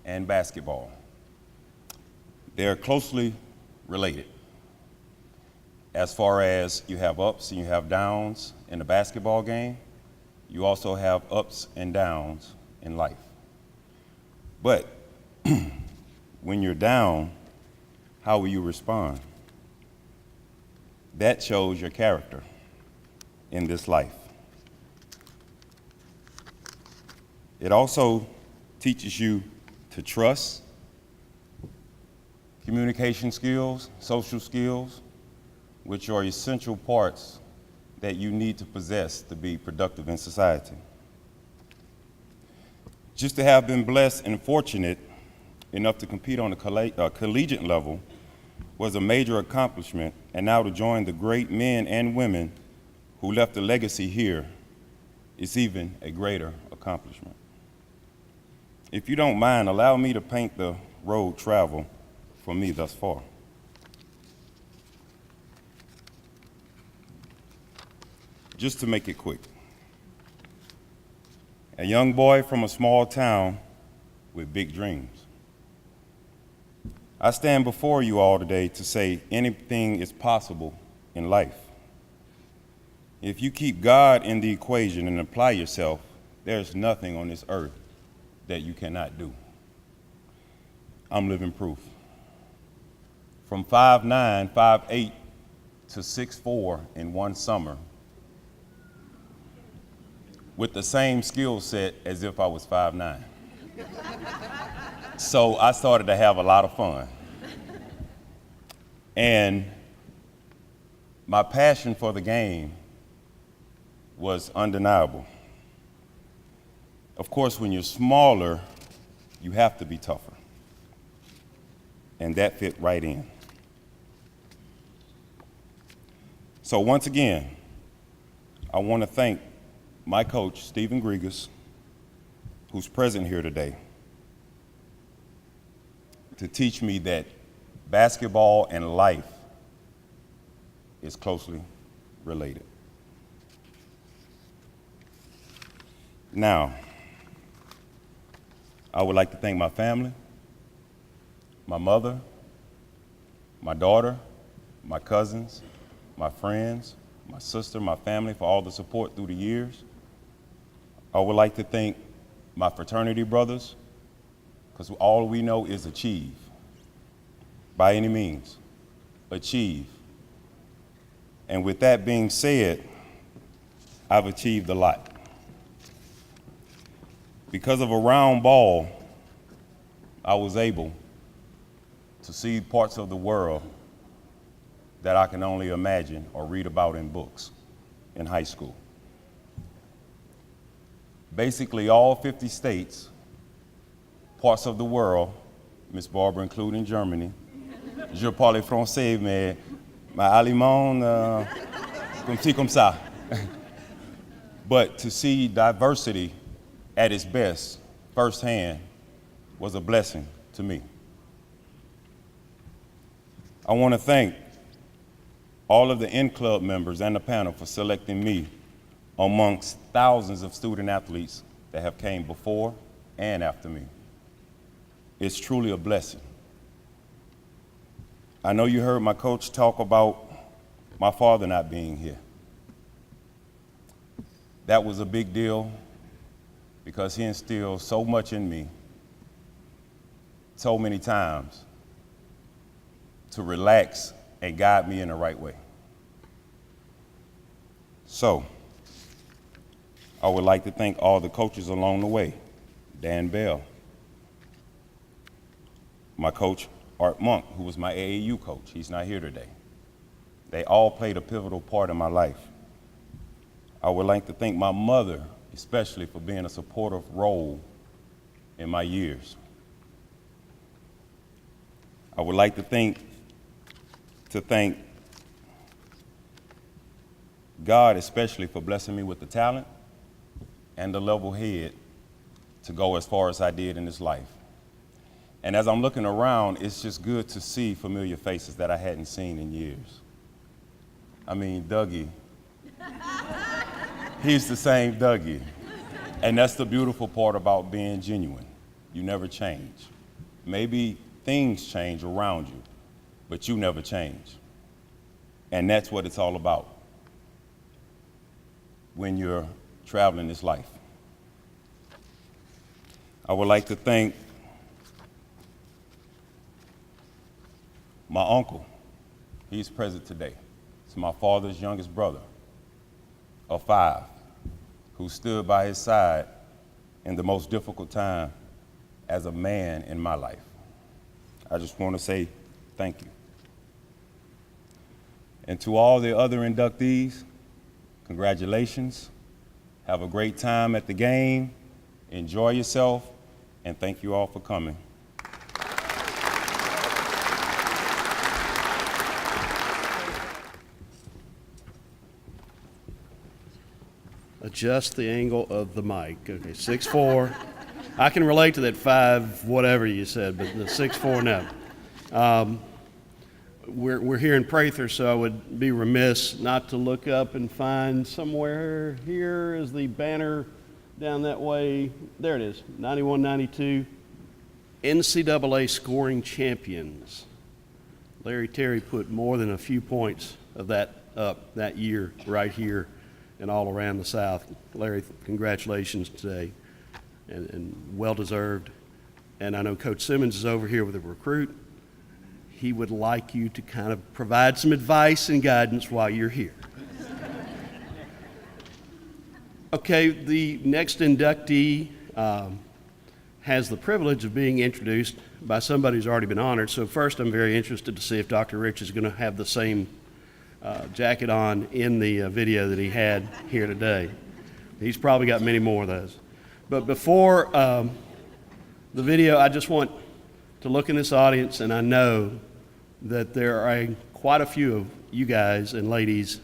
Speaker 11: and basketball. They're closely related. As far as you have ups and you have downs in the basketball game, you also have ups and downs in life. But when you're down, how will you respond? That shows your character in this life. It also teaches you to trust, communication skills, social skills, which are essential parts that you need to possess to be productive in society. Just to have been blessed and fortunate enough to compete on a collegiate level was a major accomplishment, and now to join the great men and women who left a legacy here is even a greater accomplishment. If you don't mind, allow me to paint the road travel for me thus far. Just to make it quick. A young boy from a small town with big dreams. I stand before you all today to say anything is possible in life. If you keep God in the equation and apply yourself, there's nothing on this earth that you cannot do. I'm living proof. From 5'9", 5'8", to 6'4" in one summer, with the same skill set as if I was 5'9". So I started to have a lot of fun. And my passion for the game was undeniable. Of course, when you're smaller, you have to be tougher. And that fit right in. So once again, I want to thank my coach, Stephen Grigas, who's present here today, to teach me that basketball and life is closely related. Now, I would like to thank my family, my mother, my daughter, my cousins, my friends, my sister, my family for all the support through the years. I would like to thank my fraternity brothers, because all we know is achieve. By any means, achieve. And with that being said, I've achieved a lot. Because of a round ball, I was able to see parts of the world that I can only imagine or read about in books in high school. Basically, all 50 states, parts of the world, Miss Barbara including Germany. Je parle français, mais allemand, comme ci, comme ça. But to see diversity at its best firsthand was a blessing to me. I want to thank all of the N Club members and the panel for selecting me amongst thousands of student athletes that have came before and after me. It's truly a blessing. I know you heard my coach talk about my father not being here. That was a big deal because he instilled so much in me so many times to relax and guide me in the right way. So, I would like to thank all the coaches along the way. Dan Bell, my coach, Art Monk, who was my AAU coach. He's not here today. They all played a pivotal part in my life. I would like to thank my mother, especially for being a supportive role in my years. I would like to thank God, especially for blessing me with the talent and the level head to go as far as I did in this life. And as I'm looking around, it's just good to see familiar faces that I hadn't seen in years. I mean, Dougie, he's the same Dougie. And that's the beautiful part about being genuine. You never change. Maybe things change around you, but you never change. And that's what it's all about when you're traveling this life. I would like to thank my uncle. He's present today. It's my father's youngest brother of 5, who stood by his side in the most difficult time as a man in my life. I just want to say thank you. And to all the other inductees, congratulations. Have a great time at the game. Enjoy yourself, and thank you all for coming.
Speaker 1: Adjust the angle of the mic. Okay, 6'4". I can relate to that 5, whatever you said, but the 6'4", no. We're here in Prather, so I would be remiss not to look up and find somewhere. Here is the banner down that way. There it is, 91-92, NCAA scoring champions. Larry Terry put more than a few points of that up that year right here and all around the South. Larry, congratulations today, and well-deserved. And I know Coach Simmons is over here with a recruit. He would like you to kind of provide some advice and guidance while you're here. Okay, the next inductee has the privilege of being introduced by somebody who's already been honored. So first, I'm very interested to see if Dr. Rich is going to have the same jacket on in the video that he had here today. He's probably got many more of those. But before the video, I just want to look in this audience, and I know that there are quite a few of you guys and ladies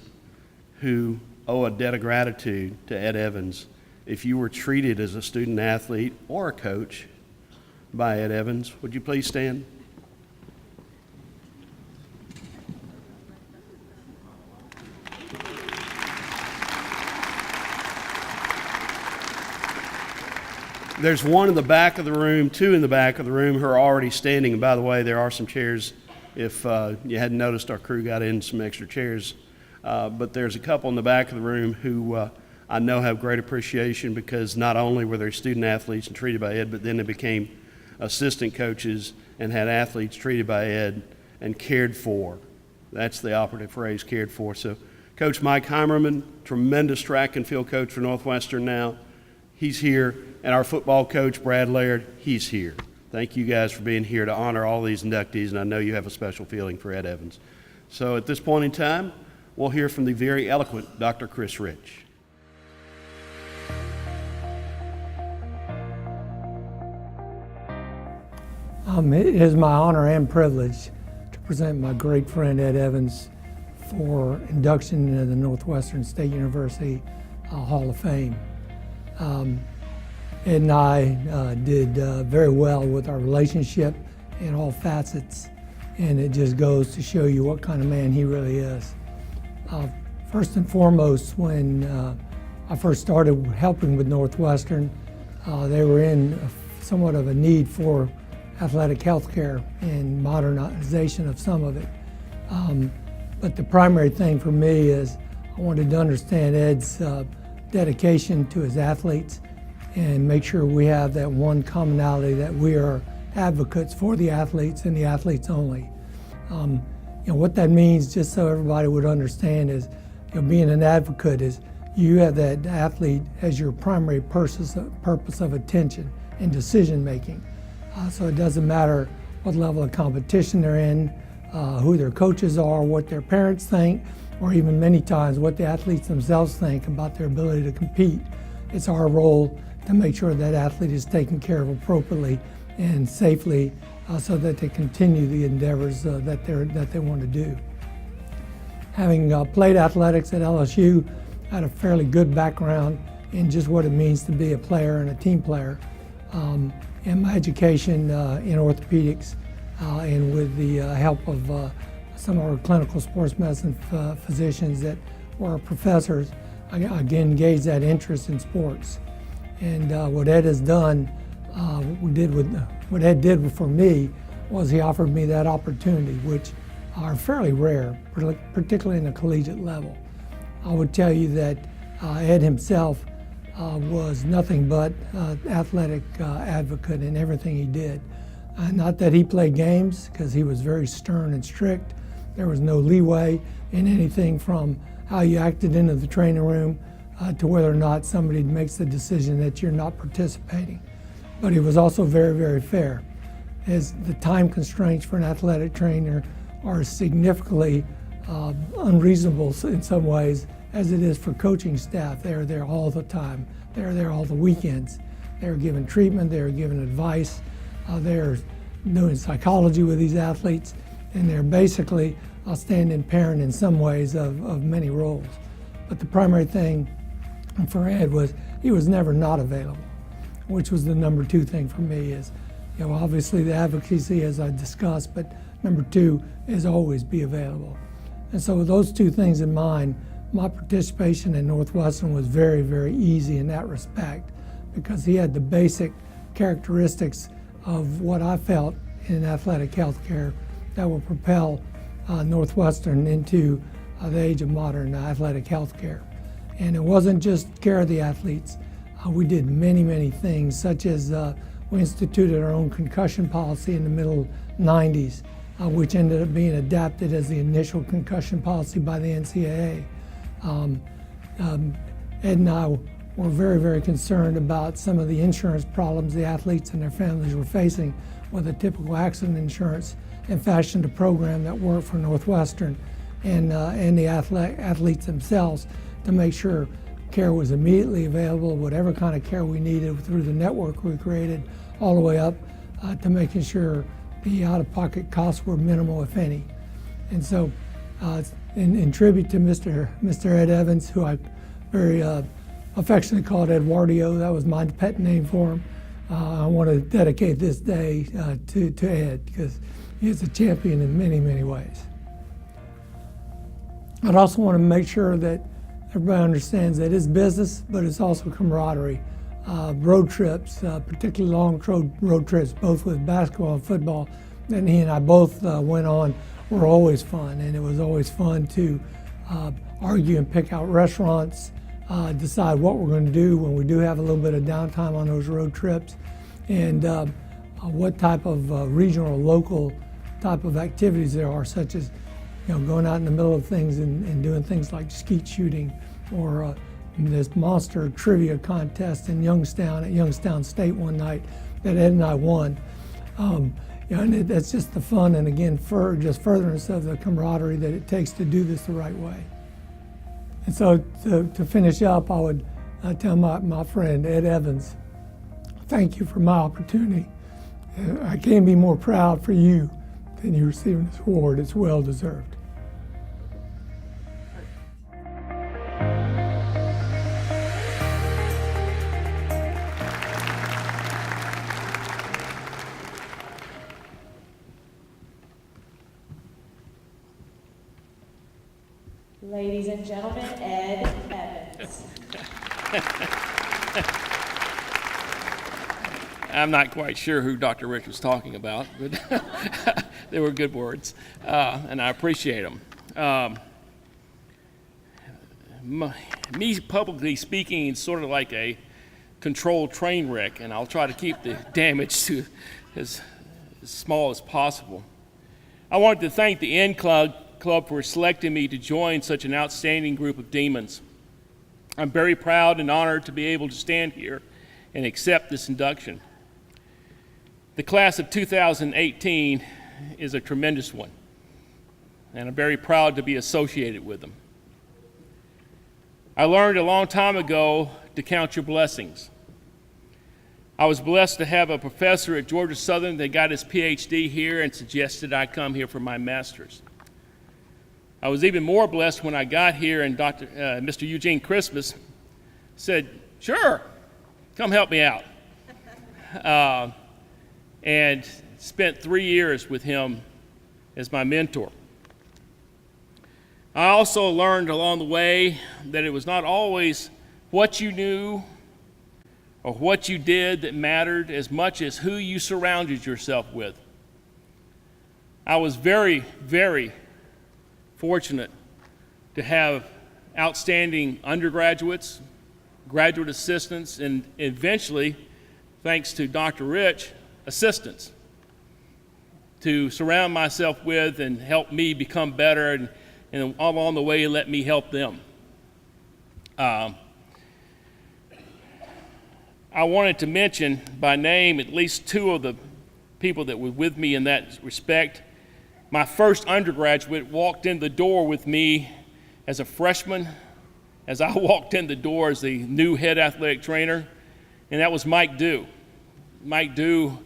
Speaker 1: who owe a debt of gratitude to Ed Evans. If you were treated as a student athlete or a coach by Ed Evans, would you please stand? There's one in the back of the room, 2 in the back of the room who are already standing. And by the way, there are some chairs. If you hadn't noticed, our crew got in some extra chairs. But there's a couple in the back of the room who I know have great appreciation, because not only were they student athletes and treated by Ed, but then they became assistant coaches and had athletes treated by Ed and cared for. That's the operative phrase, cared for. So Coach Mike Heimerman, tremendous track and field coach for Northwestern now, he's here. And our football coach, Brad Laird, he's here. Thank you guys for being here to honor all these inductees, and I know you have a special feeling for Ed Evans. So at this point in time, we'll hear from the very eloquent Dr. Chris Rich.
Speaker 6: It is my honor and privilege to present my great friend Ed Evans for induction into the Northwestern State University Hall of Fame. Ed and I did very well with our relationship in all facets, and it just goes to show you what kind of man he really is. First and foremost, when I first started helping with Northwestern, they were in somewhat of a need for athletic health care and modernization of some of it. But the primary thing for me is I wanted to understand Ed's dedication to his athletes and make sure we have that one commonality, that we are advocates for the athletes and the athletes only. What that means, just so everybody would understand, is being an advocate is you have that athlete as your primary purpose of attention and decision making. So it doesn't matter what level of competition they're in, who their coaches are, what their parents think, or even many times what the athletes themselves think about their ability to compete. It's our role to make sure that athlete is taken care of appropriately and safely so that they continue the endeavors that they want to do. Having played athletics at LSU, I had a fairly good background in just what it means to be a player and a team player. And my education in orthopedics and with the help of some of our clinical sports medicine physicians that were professors, I again engaged that interest in sports. And what Ed has done, what Ed did for me was he offered me that opportunity, which are fairly rare, particularly in the collegiate level. I would tell you that Ed himself was nothing but athletic advocate in everything he did. Not that he played games, because he was very stern and strict. There was no leeway in anything from how you acted into the training room to whether or not somebody makes the decision that you're not participating. But he was also very, very fair. As the time constraints for an athletic trainer are significantly unreasonable in some ways as it is for coaching staff. They're there all the time. They're there all the weekends. They're giving treatment, they're giving advice, they're doing psychology with these athletes, and they're basically a stand-in parent in some ways of many roles. But the primary thing for Ed was he was never not available, which was the number two thing for me is, obviously the advocacy as I discussed, but number two is always be available. And so with those two things in mind, my participation in Northwestern was very, very easy in that respect because he had the basic characteristics of what I felt in athletic healthcare that will propel Northwestern into the age of modern athletic healthcare. And it wasn't just care of the athletes. We did many, many things, such as we instituted our own concussion policy in the middle 90s, which ended up being adapted as the initial concussion policy by the NCAA. Ed and I were very, very concerned about some of the insurance problems the athletes and their families were facing with a typical accident insurance and fashioned a program that worked for Northwestern and the athletes themselves to make sure care was immediately available, whatever kind of care we needed through the network we created, all the way up to making sure the out-of-pocket costs were minimal, if any. And so in tribute to Mr. Ed Evans, who I very affectionately called Eduardio, that was my pet name for him, I want to dedicate this day to Ed because he is a champion in many, many ways. I'd also want to make sure that everybody understands that it's business, but it's also camaraderie. Road trips, particularly long road trips, both with basketball and football, that he and I both went on, were always fun. And it was always fun to argue and pick out restaurants, decide what we're going to do when we do have a little bit of downtime on those road trips, and what type of regional or local type of activities there are, such as going out in the middle of things and doing things like skeet shooting or this monster trivia contest in Youngstown at Youngstown State one night that Ed and I won. And that's just the fun and again just furtherance of the camaraderie that it takes to do this the right way. And so to finish up, I would tell my friend Ed Evans, thank you for my opportunity. I can't be more proud for you than you receiving this award. It's well deserved.
Speaker 2: Ladies and gentlemen, Ed Evans.
Speaker 12: I'm not quite sure who Dr. Rich was talking about, but they were good words, and I appreciate them. Me publicly speaking is sort of like a controlled train wreck, and I'll try to keep the damage to as small as possible. I wanted to thank the N Club for selecting me to join such an outstanding group of demons. I'm very proud and honored to be able to stand here and accept this induction. The class of 2018 is a tremendous one, and I'm very proud to be associated with them. I learned a long time ago to count your blessings. I was blessed to have a professor at Georgia Southern that got his PhD here and suggested I come here for my master's. I was even more blessed when I got here and Mr. Eugene Christmas said, "Sure, come help me out." And spent 3 years with him as my mentor. I also learned along the way that it was not always what you knew or what you did that mattered as much as who you surrounded yourself with. I was very, very fortunate to have outstanding undergraduates, graduate assistants, and eventually, thanks to Dr. Rich, assistants to surround myself with and help me become better, and along the way let me help them. I wanted to mention by name at least two of the people that were with me in that respect. My first undergraduate walked in the door with me as a freshman, as I walked in the door as the new head athletic trainer, and that was Mike Dew. Mike Dew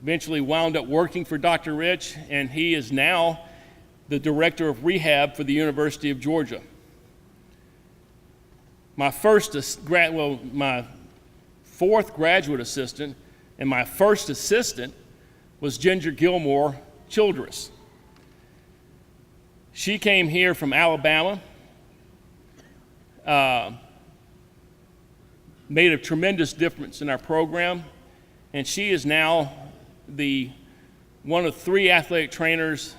Speaker 12: eventually wound up working for Dr. Rich, and he is now the director of rehab for the University of Georgia. My fourth graduate assistant and my first assistant was Ginger Gilmore Childress. She came here from Alabama, made a tremendous difference in our program, and she is now one of 3 athletic trainers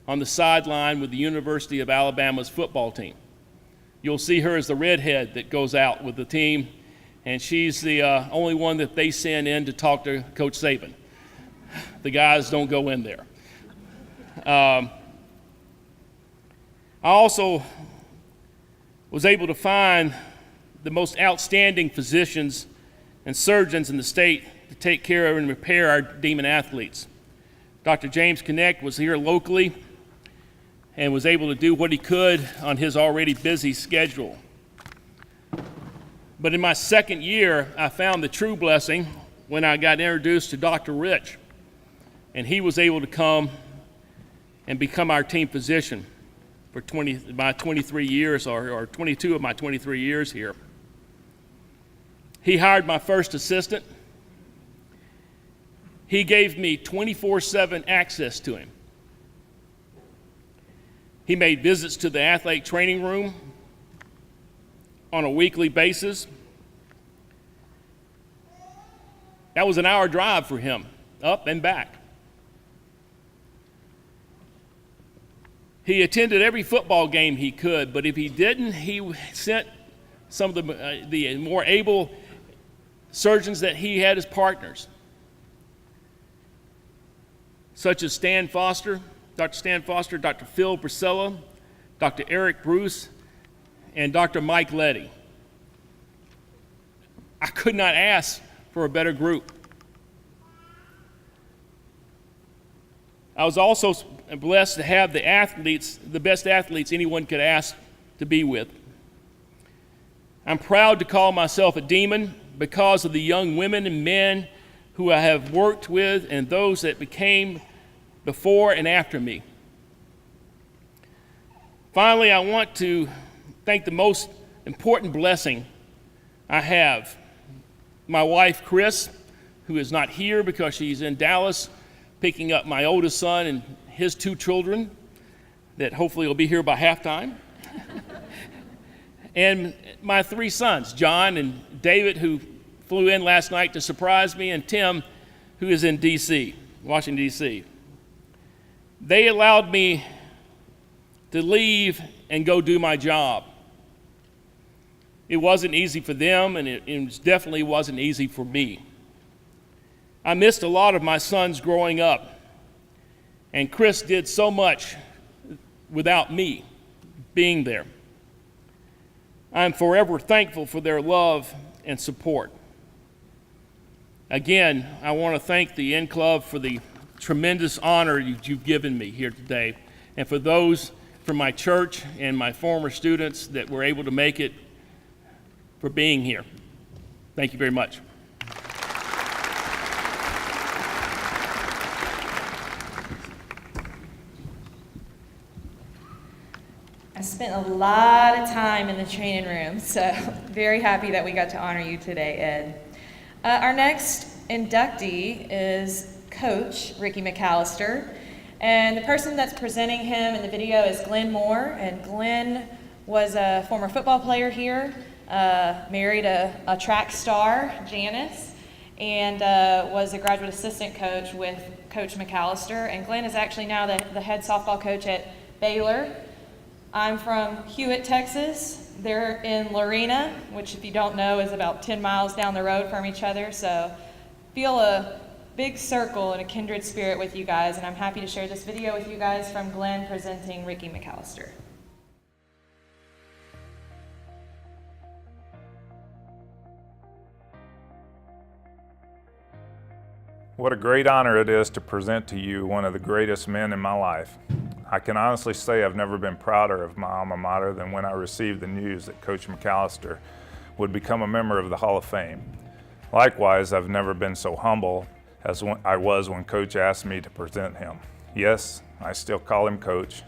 Speaker 12: on the sideline with the University of Alabama's football team. You'll see her as the redhead that goes out with the team, and she's the only one that they send in to talk to Coach Saban. The guys don't go in there. I also was able to find the most outstanding physicians and surgeons in the state to take care of and repair our demon athletes. Dr. James Connect was here locally and was able to do what he could on his already busy schedule. But in my second year, I found the true blessing when I got introduced to Dr. Rich, and he was able to come and become our team physician for my 23 years, or 22 of my 23 years here. He hired my first assistant. He gave me 24/7 access to him. He made visits to the athletic training room on a weekly basis. That was an hour drive for him, up and back. He attended every football game he could, but if he didn't, he sent some of the more able surgeons that he had as partners, such as Stan Foster, Dr. Stan Foster, Dr. Phil Priscilla, Dr. Eric Bruce, and Dr. Mike Letty. I could not ask for a better group. I was also blessed to have the athletes, the best athletes anyone could ask to be with. I'm proud to call myself a demon because of the young women and men who I have worked with and those that became before and after me. Finally, I want to thank the most important blessing I have. My wife, Chris, who is not here because she's in Dallas picking up my oldest son and his 2 children that hopefully will be here by halftime. And my 3 sons, John and David, who flew in last night to surprise me, and Tim, who is in D.C., Washington, D.C. They allowed me to leave and go do my job. It wasn't easy for them, and it definitely wasn't easy for me. I missed a lot of my sons growing up, And Chris did so much without me being there. I'm forever thankful for their love and support. Again, I want to thank the N Club for the tremendous honor you've given me here today, and for those from my church and my former students that were able to make it, for being here. Thank you very much.
Speaker 2: I spent a lot of time in the training room, so very happy that we got to honor you today, Ed. Our next inductee is Coach Ricky McAllister, and the person that's presenting him in the video is Glenn Moore, and Glenn was a former football player here, married a track star, Janice, and was a graduate assistant coach with Coach McAllister, and Glenn is actually now the head softball coach at Baylor. I'm from Hewitt, Texas. They're in Lorena, which if you don't know is about 10 miles down the road from each other, so feel a big circle and a kindred spirit with you guys, and I'm happy to share this video with you guys from Glenn presenting Ricky McAllister.
Speaker 13: What a great honor it is to present to you one of the greatest men in my life. I can honestly say I've never been prouder of my alma mater than when I received the news that Coach McAllister would become a member of the Hall of Fame. Likewise, I've never been so humble as I was when Coach asked me to present him. Yes, I still call him Coach.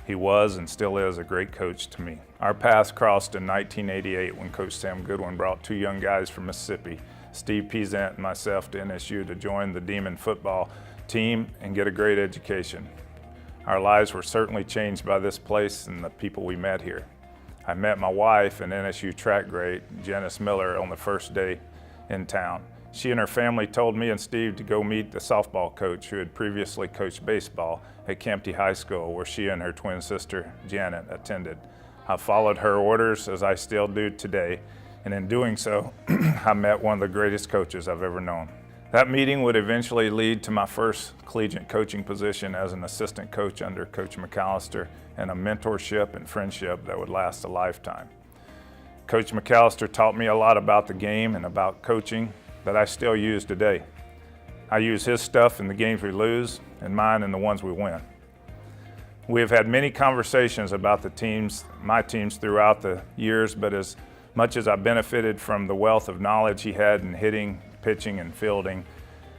Speaker 13: He was and still is a great coach to me. Our paths crossed in 1988 when Coach Sam Goodwin brought two young guys from Mississippi, Steve Peasant and myself, to NSU to join the Demon football team and get a great education. Our lives were certainly changed by this place and the people we met here. I met my wife and NSU track great, Janice Miller, on the first day in town. She and her family told me and Steve to go meet the softball coach who had previously coached baseball at Campty High School, where she and her twin sister, Janet, attended. I followed her orders, as I still do today, and in doing so, I met one of the greatest coaches I've ever known. That meeting would eventually lead to my first collegiate coaching position as an assistant coach under Coach McAllister, and a mentorship and friendship that would last a lifetime. Coach McAllister taught me a lot about the game and about coaching that I still use today. I use his stuff in the games we lose and mine in the ones we win. We have had many conversations about my teams throughout the years, but as much as I benefited from the wealth of knowledge he had in hitting, pitching, and fielding,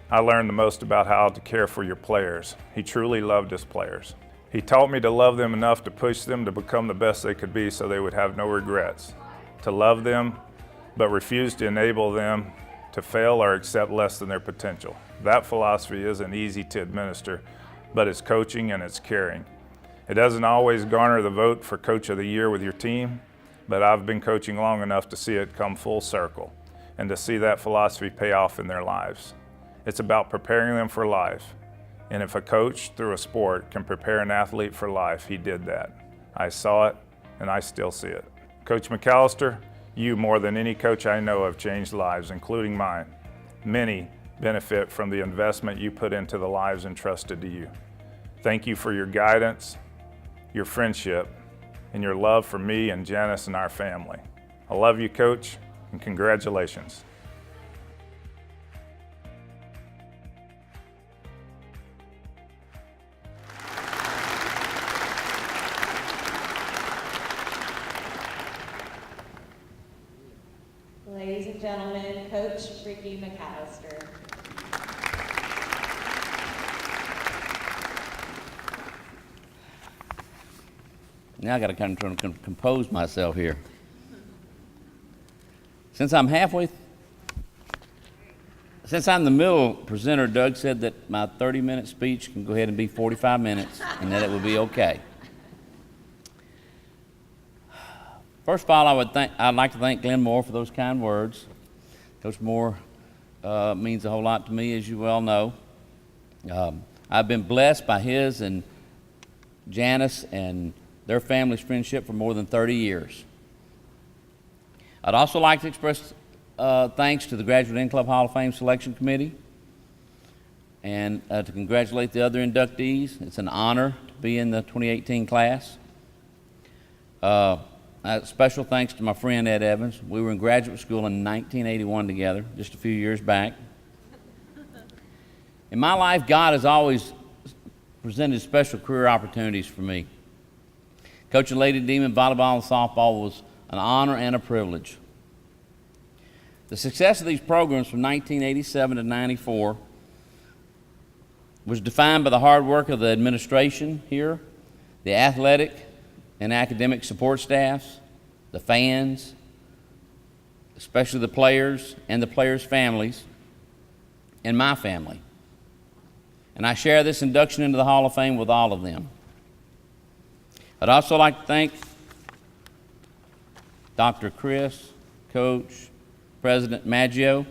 Speaker 13: I learned the most about how to care for your players. He truly loved his players. He taught me to love them enough to push them to become the best they could be so they would have no regrets. To love them, but refuse to enable them to fail or accept less than their potential. That philosophy isn't easy to administer, but it's coaching and it's caring. It doesn't always garner the vote for Coach of the Year with your team, but I've been coaching long enough to see it come full circle and to see that philosophy pay off in their lives. It's about preparing them for life. And if a coach through a sport can prepare an athlete for life, he did that. I saw it and I still see it. Coach McAllister, you more than any coach I know have changed lives, including mine. Many benefit from the investment you put into the lives entrusted to you. Thank you for your guidance, your friendship, and your love for me and Janice and our family. I love you, Coach, and congratulations.
Speaker 2: Ladies and gentlemen, Coach Ricky McAllister.
Speaker 14: Now I got to kind of compose myself here. Since I'm the middle presenter, Doug said that my 30-minute speech can go ahead and be 45 minutes and that it will be okay. First of all, I'd like to thank Glenn Moore for those kind words. Coach Moore means a whole lot to me, as you well know. I've been blessed by his and Janice and their family's friendship for more than 30 years. I'd also like to express thanks to the Graduate N Club Hall of Fame Selection Committee. and to congratulate the other inductees. It's an honor to be in the 2018 class. Special thanks to my friend Ed Evans. We were in graduate school in 1981 together, just a few years back. In my life, God has always presented special career opportunities for me. Coaching Lady Demon volleyball and softball was an honor and a privilege. The success of these programs from 1987 to 94 was defined by the hard work of the administration here, the athletic and academic support staffs, the fans, especially the players and the players' families, and my family. And I share this induction into the Hall of Fame with all of them. I'd also like to thank Dr. Chris, Coach, President Maggio,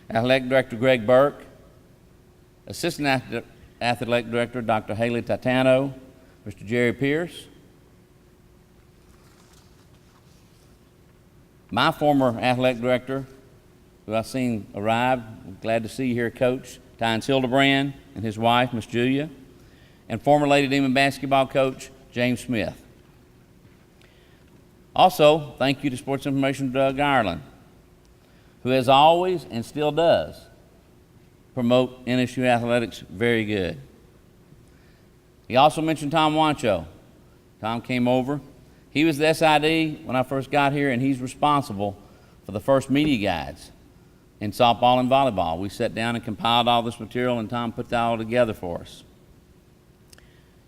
Speaker 14: Athletic Director Greg Burke, Assistant Athletic Director Dr. Haley Titano, Mr. Jerry Pierce, my former athletic director, who I've seen arrive, I'm glad to see you here, Coach, Tynes Hildebrand and his wife, Miss Julia, and former Lady Demon basketball coach, James Smith. Also, thank you to Sports Information Doug Ireland, who has always and still does promote NSU athletics very good. He also mentioned Tom Wancho. Tom came over. He was the SID when I first got here, and he's responsible for the first media guides in softball and volleyball. We sat down and compiled all this material, and Tom put that all together for us.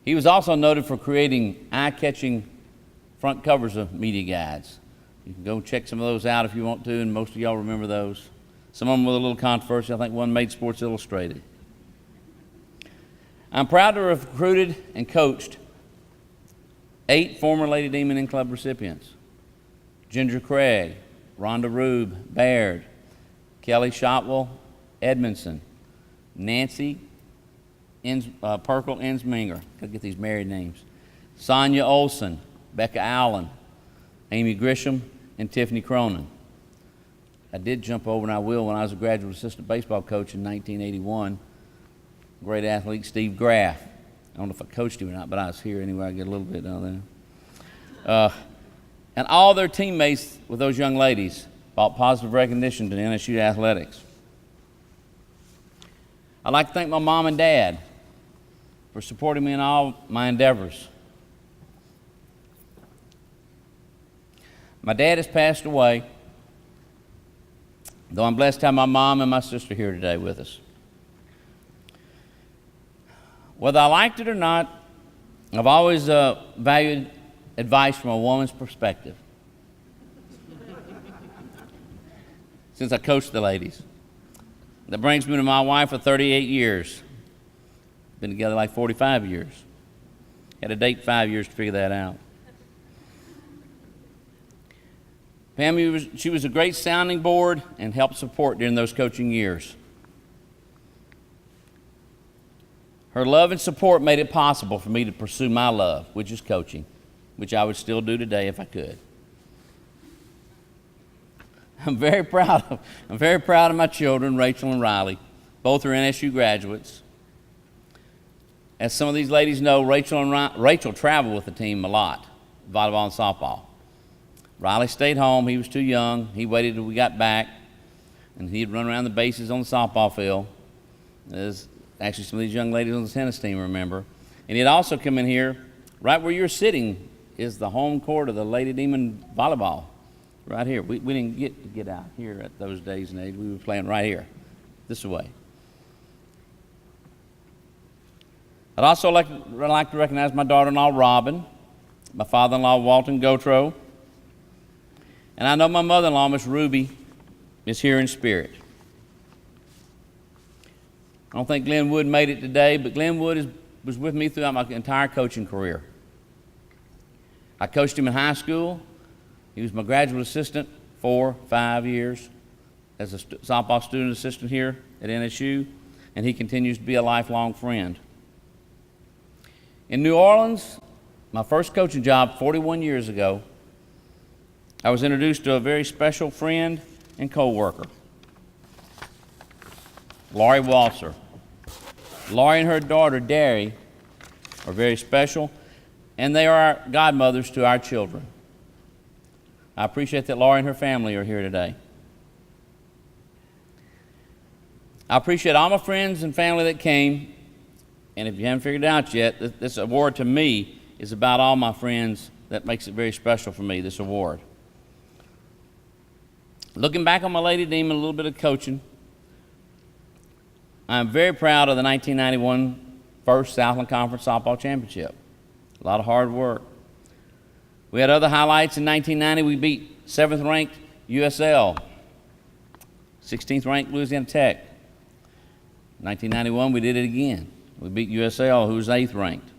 Speaker 14: He was also noted for creating eye-catching front covers of media guides. You can go check some of those out if you want to, and most of y'all remember those. Some of them with a little controversy. I think one made Sports Illustrated. I'm proud to have recruited and coached 8 former Lady Demon Inn Club recipients: Ginger Craig, Rhonda Rube, Baird, Kelly Shotwell, Edmondson, Nancy Perkle Ensminger, gotta get these married names, Sonia Olson, Becca Allen, Amy Grisham, and Tiffany Cronin. I did jump over, and I will, when I was a graduate assistant baseball coach in 1981. Great athlete, Steve Graff. I don't know if I coached him or not, but I was here anyway. I get a little bit down there. And all their teammates with those young ladies brought positive recognition to NSU athletics. I'd like to thank my mom and dad for supporting me in all my endeavors. My dad has passed away, though I'm blessed to have my mom and my sister here today with us. Whether I liked it or not, I've always valued advice from a woman's perspective since I coached the ladies. That brings me to my wife of 38 years. Been together like 45 years. Had to date 5 years to figure that out. Pam, she was a great sounding board and helped support during those coaching years. Her love and support made it possible for me to pursue my love, which is coaching, which I would still do today if I could. I'm very proud of my children, Rachel and Riley. Both are NSU graduates. As some of these ladies know, Rachel traveled with the team a lot, volleyball and softball. Riley stayed home. He was too young. He waited till we got back, and he'd run around the bases on the softball field. As actually some of these young ladies on the tennis team remember. And he'd also come in here. Right where you're sitting is the home court of the Lady Demon volleyball. Right here. We didn't get to get out here at those days and age. We were playing right here, this way. I'd also like to recognize my daughter-in-law, Robin, my father-in-law, Walton Gotro, and I know my mother-in-law, Miss Ruby, is here in spirit. I don't think Glenn Wood made it today, but Glenn Wood was with me throughout my entire coaching career. I coached him in high school. He was my graduate assistant 4-5 years as a softball student assistant here at NSU, and he continues to be a lifelong friend. In New Orleans, my first coaching job 41 years ago, I was introduced to a very special friend and co-worker, Laurie Walser. Laurie and her daughter, Derry, are very special, and they are godmothers to our children. I appreciate that Laurie and her family are here today. I appreciate all my friends and family that came, and if you haven't figured it out yet, this award to me is about all my friends. That makes it very special for me, this award. Looking back on my Lady Demon, a little bit of coaching, I'm very proud of the 1991 first Southland Conference Softball Championship. A lot of hard work. We had other highlights. In 1990, we beat 7th ranked USL, 16th ranked Louisiana Tech. 1991, we did it again. We beat USL, who was 8th ranked,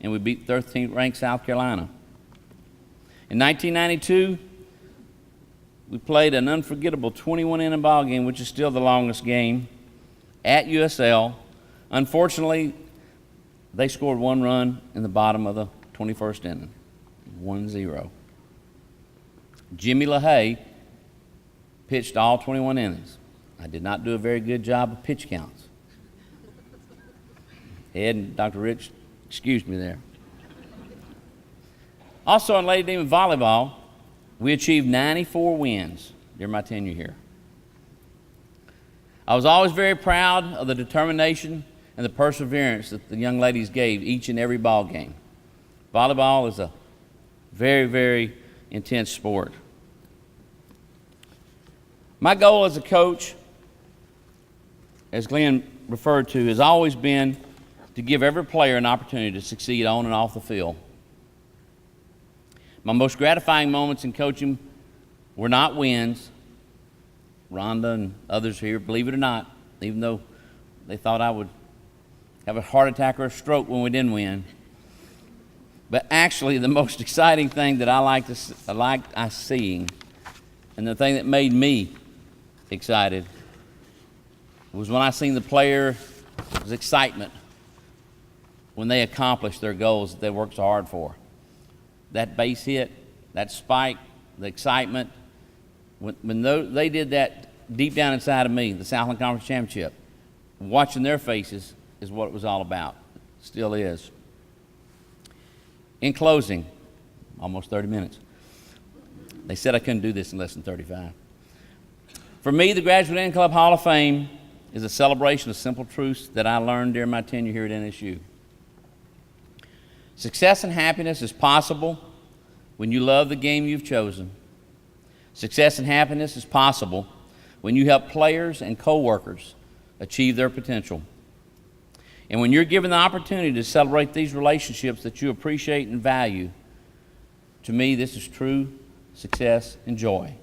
Speaker 14: and we beat 13th ranked South Carolina. In 1992, we played an unforgettable 21-inning ball game, which is still the longest game, at USL. Unfortunately, they scored 1 run in the bottom of the 21st inning, 1-0. Jimmy LaHaye pitched all 21 innings. I did not do a very good job of pitch counts. Ed and Dr. Rich excused me there. Also in Lady Demon Volleyball, we achieved 94 wins during my tenure here. I was always very proud of the determination and the perseverance that the young ladies gave each and every ball game. Volleyball is a very, very intense sport. My goal as a coach, as Glenn referred to, has always been to give every player an opportunity to succeed on and off the field. My most gratifying moments in coaching were not wins. Rhonda and others here, believe it or not, even though they thought I would have a heart attack or a stroke when we didn't win. But actually, the most exciting thing that I liked seeing, and the thing that made me excited, was when I seen the players' excitement when they accomplished their goals that they worked so hard for. That base hit, that spike, the excitement, when they did that deep down inside of me, the Southland Conference Championship, watching their faces is what it was all about. Still is. In closing, almost 30 minutes. They said I couldn't do this in less than 35. For me, the Graduate End Club Hall of Fame is a celebration of simple truths that I learned during my tenure here at NSU. Success and happiness is possible when you love the game you've chosen. Success and happiness is possible when you help players and coworkers achieve their potential. And when you're given the opportunity to celebrate these relationships that you appreciate and value, to me, this is true success and joy.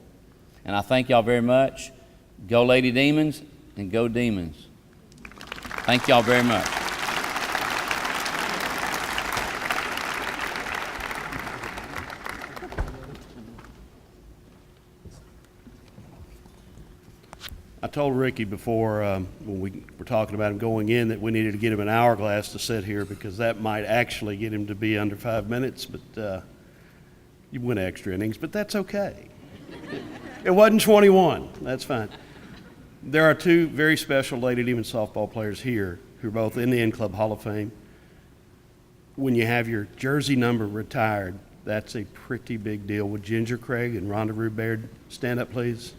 Speaker 14: And I thank y'all very much. Go Lady Demons and go Demons. Thank y'all very much.
Speaker 1: I told Ricky before when we were talking about him going in that we needed to get him an hourglass to sit here because that might actually get him to be under 5 minutes, but you went extra innings, but that's okay. It wasn't 21. That's fine. There are 2 very special Lady Demon softball players here who are both in the End Club Hall of Fame. When you have your jersey number retired, that's a pretty big deal. Would Ginger Craig and Rhonda Rue Baird stand up, please?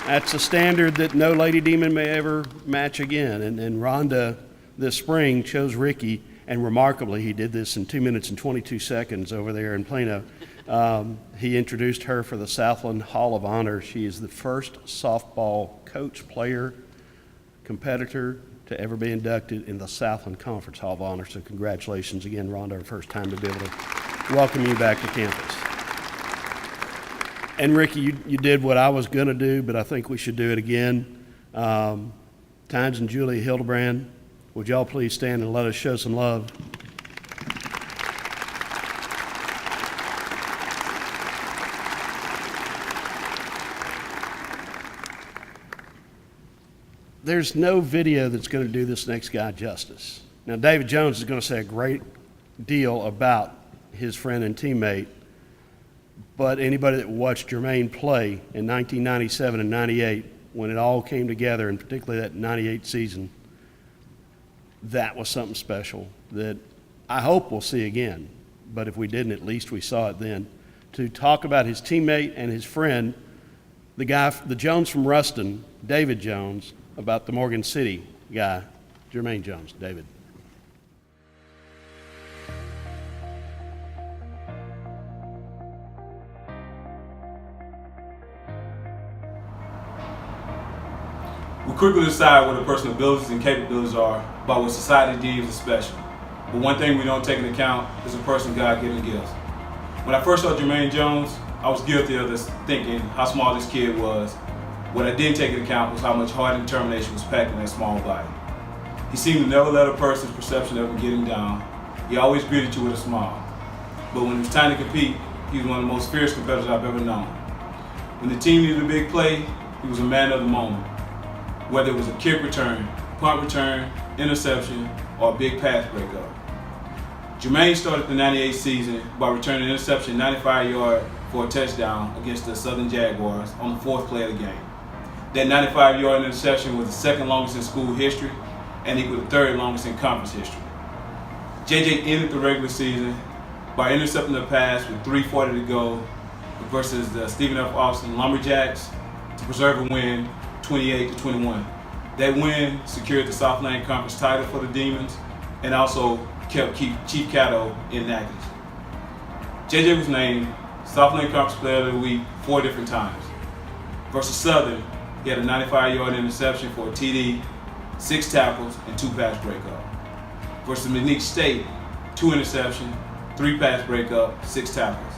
Speaker 1: That's a standard that no Lady Demon may ever match again. And Rhonda this spring chose Ricky, and remarkably, he did this in 2 minutes and 22 seconds over there in Plano. He introduced her for the Southland Hall of Honor. She is the first softball coach, player, competitor to ever be inducted in the Southland Conference Hall of Honor. So congratulations again, Rhonda, our first time to be able to welcome you back to campus. And Ricky, you did what I was going to do, but I think we should do it again. Tynes and Julia Hildebrand, would y'all please stand and let us show some love? There's no video that's going to do this next guy justice. Now, David Jones is going to say a great deal about his friend and teammate, But anybody that watched Jermaine play in 1997 and 98, when it all came together, and particularly that 98 season, that was something special that I hope we'll see again. But if we didn't, at least we saw it then. To talk about his teammate and his friend, the Jones from Ruston, David Jones, about the Morgan City guy, Jermaine Jones. David.
Speaker 15: We quickly decide what a person's abilities and capabilities are by what society deems as special. But one thing we don't take into account is a person's God-given gifts. When I first saw Jermaine Jones, I was guilty of this thinking how small this kid was. What I didn't take into account was how much heart and determination was packed in that small body. He seemed to never let a person's perception of him get him down. He always greeted you with a smile. But when it was time to compete, he was one of the most fierce competitors I've ever known. When the team needed a big play, he was a man of the moment. Whether it was a kick return, punt return, interception, or a big pass breakup. Jermaine started the 98 season by returning an interception 95 yards for a touchdown against the Southern Jaguars on the fourth play of the game. That 95-yard interception was the second longest in school history and equal the third longest in conference history. JJ ended the regular season by intercepting the pass with 3:40 to go versus the Stephen F. Austin Lumberjacks to preserve a win 28-21. That win secured the Southland Conference title for the Demons and also kept Chief Cato in Natchez. JJ was named Southland Conference Player of the Week 4 different times. Versus Southern, he had a 95-yard interception for a TD, 6 tackles, and 2 pass breakup. Versus McNeese State, 2 interceptions, 3 pass breakup, 6 tackles.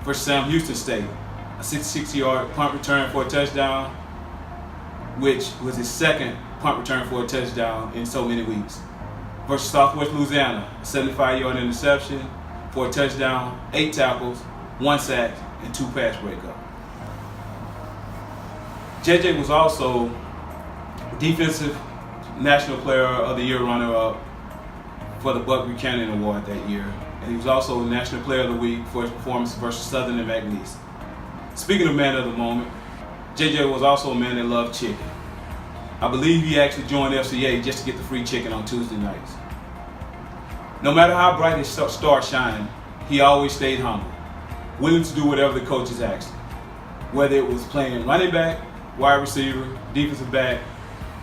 Speaker 15: Versus Sam Houston State, a 66-yard punt return for a touchdown, which was his second punt return for a touchdown in so many weeks. Versus Southwest Louisiana, a 75-yard interception for a touchdown, 8 tackles, 1 sack, and 2 pass breakup. JJ was also Defensive National Player of the Year runner-up for the Buck Buchanan Award that year. And he was also National Player of the Week for his performance versus Southern and McNeese. Speaking of man of the moment, JJ was also a man that loved chicken. I believe he actually joined FCA just to get the free chicken on Tuesday nights. No matter how bright his star shined, he always stayed humble, willing to do whatever the coaches asked him. Whether it was playing running back, wide receiver, defensive back,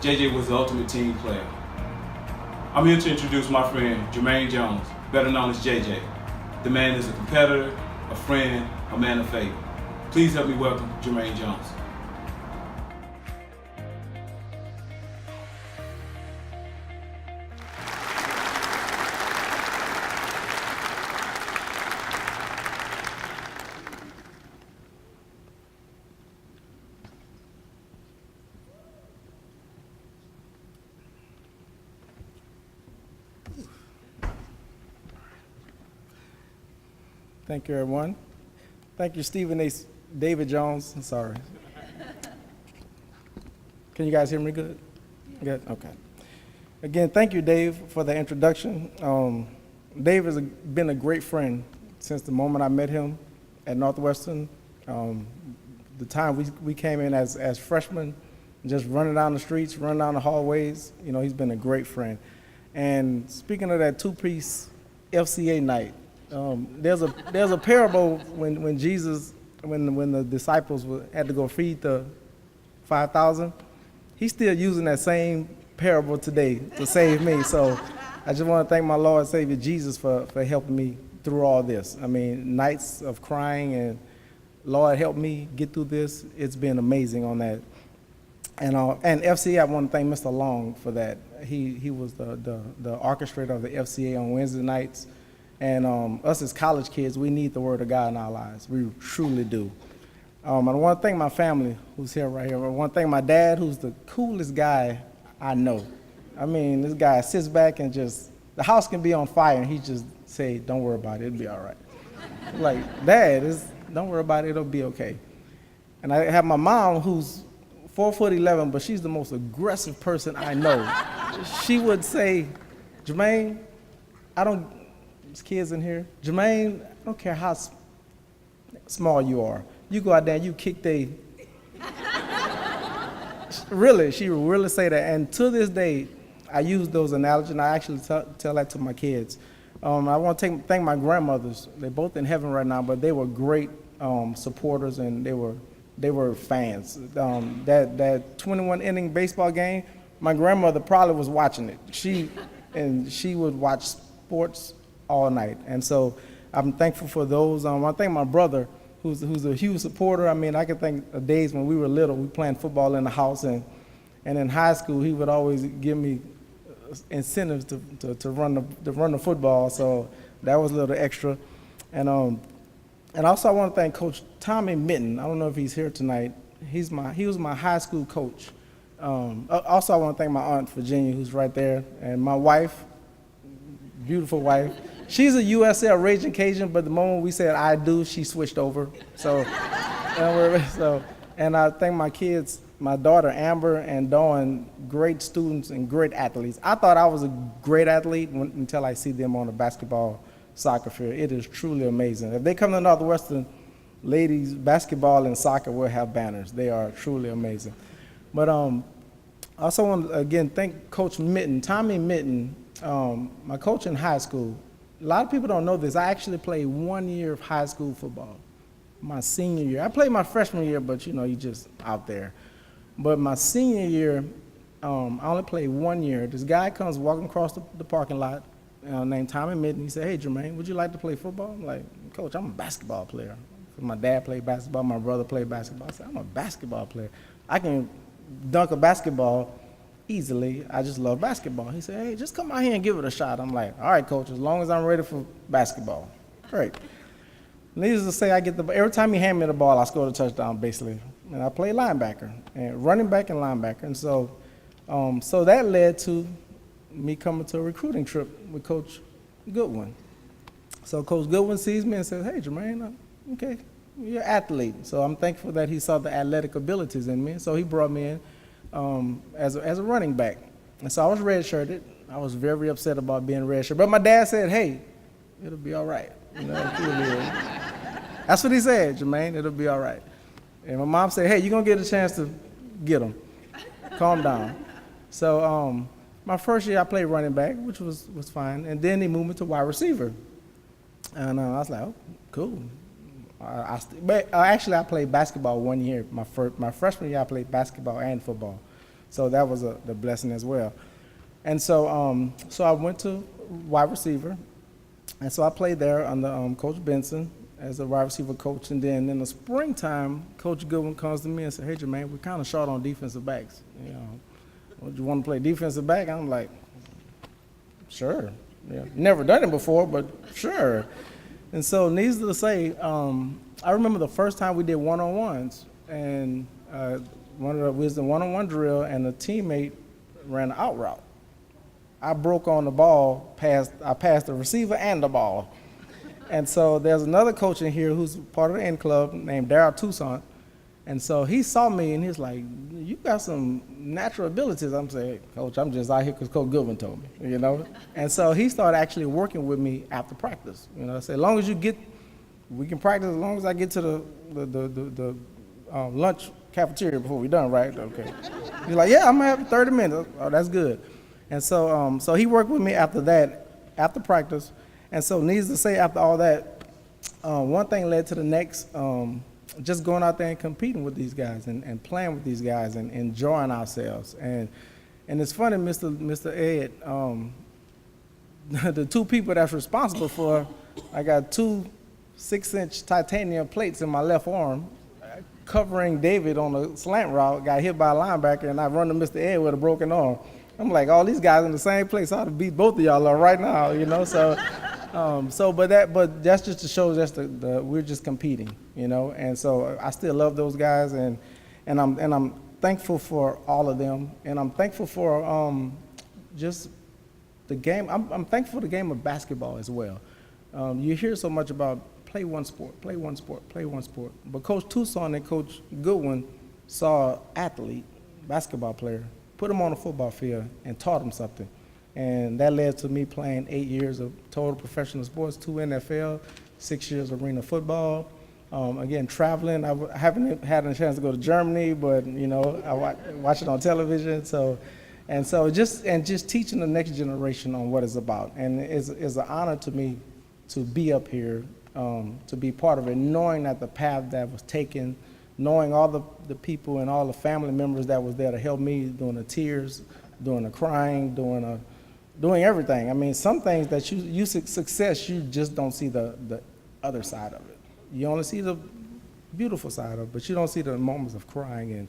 Speaker 15: JJ was the ultimate team player. I'm here to introduce my friend, Jermaine Jones, better known as JJ. The man is a competitor, a friend, a man of faith. Please help me welcome Jermaine Jones.
Speaker 16: Thank you, everyone. Thank you, Stephen A. David Jones. I'm sorry. Can you guys hear me good? Good? Okay. Again, thank you, Dave, for the introduction. Dave has been a great friend since the moment I met him at Northwestern. The time we came in as freshmen, just running down the streets, running down the hallways, you know, he's been a great friend. And speaking of that two-piece FCA night, there's a parable when Jesus, when the disciples had to go feed the 5,000. He's still using that same parable today to save me. So I just want to thank my Lord and Savior Jesus for helping me through all this. I mean, nights of crying and Lord help me get through this. It's been amazing on that. And FCA, I want to thank Mr. Long for that. He was the orchestrator of the FCA on Wednesday nights. And us as college kids, we need the Word of God in our lives. We truly do. I want to thank my family who's here right here. I want to thank my dad, who's the coolest guy I know. I mean, this guy sits back and just, the house can be on fire, and he just say, don't worry about it, it'll be all right. Like, Dad, don't worry about it, it'll be okay. And I have my mom, who's 4'11", but she's the most aggressive person I know. She would say, Jermaine, there's kids in here. Jermaine, I don't care how small you are. You go out there and you kick they. Really, she would really say that. And to this day, I use those analogies, and I actually tell that to my kids. I want to thank my grandmothers. They're both in heaven right now, but they were great supporters, and they were fans. That 21-inning baseball game, my grandmother probably was watching it. She would watch sports all night, and so I'm thankful for those. I thank my brother, who's a huge supporter. I mean, I can think of days when we were little, we playing football in the house, and in high school, he would always give me incentives to run the football. So that was a little extra, and also I want to thank Coach Tommy Mitten. I don't know if he's here tonight. He was my high school coach. Also, I want to thank my aunt Virginia, who's right there, and my wife, beautiful wife. She's a USL Raging Cajun, but the moment we said I do, she switched over. So, and I thank my kids, my daughter Amber and Dawn, great students and great athletes. I thought I was a great athlete until I see them on a basketball soccer field. It is truly amazing. If they come to Northwestern, ladies basketball and soccer will have banners. They are truly amazing. But I also want to again thank Coach Mitten, Tommy Mitten, my coach in high school. A lot of people don't know this. I actually played 1 year of high school football, my senior year. I played my freshman year, but you just out there. But my senior year, I only played 1 year. This guy comes walking across the parking lot named Tommy Mitten. He said, "Hey, Jermaine, would you like to play football?" I'm like, "Coach, I'm a basketball player." My dad played basketball. My brother played basketball. I said, "I'm a basketball player. I can dunk a basketball easily. I just love basketball." He said, "Hey, just come out here and give it a shot." I'm like, "All right, Coach, as long as I'm ready for basketball." Great. Needless to say, every time he hand me the ball, I scored a touchdown, basically. And I played linebacker, and running back and linebacker. And so that led to me coming to a recruiting trip with Coach Goodwin. So Coach Goodwin sees me and says, "Hey, Jermaine, okay, you're an athlete." So I'm thankful that he saw the athletic abilities in me. So he brought me in as a running back. And so I was redshirted. I was very upset about being redshirted. But my dad said, "Hey, it'll be all right." That's what he said, "Jermaine, it'll be all right." And my mom said, "Hey, you're going to get a chance to get him. Calm down." So my first year I played running back, which was fine. And then they moved me to wide receiver. And I was like, "Oh, cool." Actually, I played basketball 1 year. My freshman year, I played basketball and football. So that was the blessing as well. And so I went to wide receiver. And so I played there under Coach Benson as a wide receiver coach. And then in the springtime, Coach Goodwin comes to me and said, "Hey, Jermaine, we're kind of short on defensive backs. Would you want to play defensive back?" I'm like, "Sure." Yeah. Never done it before, but sure. And so needless to say, I remember the first time we did one-on-ones, and we was in one-on-one drill, and a teammate ran an out route. I broke on the ball, I passed the receiver and the ball. And so there's another coach in here who's part of the N Club named Darryl Toussaint. And so he saw me and he's like, "You got some natural abilities." I'm saying, "Hey, Coach, I'm just out here because Coach Goodwin told me, And so he started actually working with me after practice. I said, "As long as we can practice as long as I get to the lunch cafeteria before we're done, right?" "Okay." He's like, "Yeah, I'm gonna have 30 minutes. "Oh, that's good." And so he worked with me after that, after practice. And so needless to say, after all that, one thing led to the next, just going out there and competing with these guys and playing with these guys and enjoying ourselves. And it's funny, Mr. Ed, the two people that's responsible for, I got 2 6-inch titanium plates in my left arm, covering David on a slant route, got hit by a linebacker, and I run to Mr. Ed with a broken arm. I'm like, all these guys in the same place, I ought to beat both of y'all up right now, So, but that's just to show just we're just competing, And so I still love those guys, and I'm thankful for all of them, and I'm thankful for just the game. I'm thankful for the game of basketball as well. You hear so much about play one sport, play one sport, play one sport. But Coach Toussaint and Coach Goodwin saw an athlete, basketball player, put him on a football field and taught him something. And that led to me playing 8 years of total professional sports, 2 NFL, 6 years arena football. Again, traveling, I haven't had a chance to go to Germany, but you know, I watch it on television. So just teaching the next generation on what it's about, and it's an honor to me to be up here, to be part of it, knowing that the path that was taken, knowing all the people and all the family members that was there to help me during the tears, during the crying, doing everything. I mean, some things that you success, you just don't see the other side of it. You only see the beautiful side of it, but you don't see the moments of crying and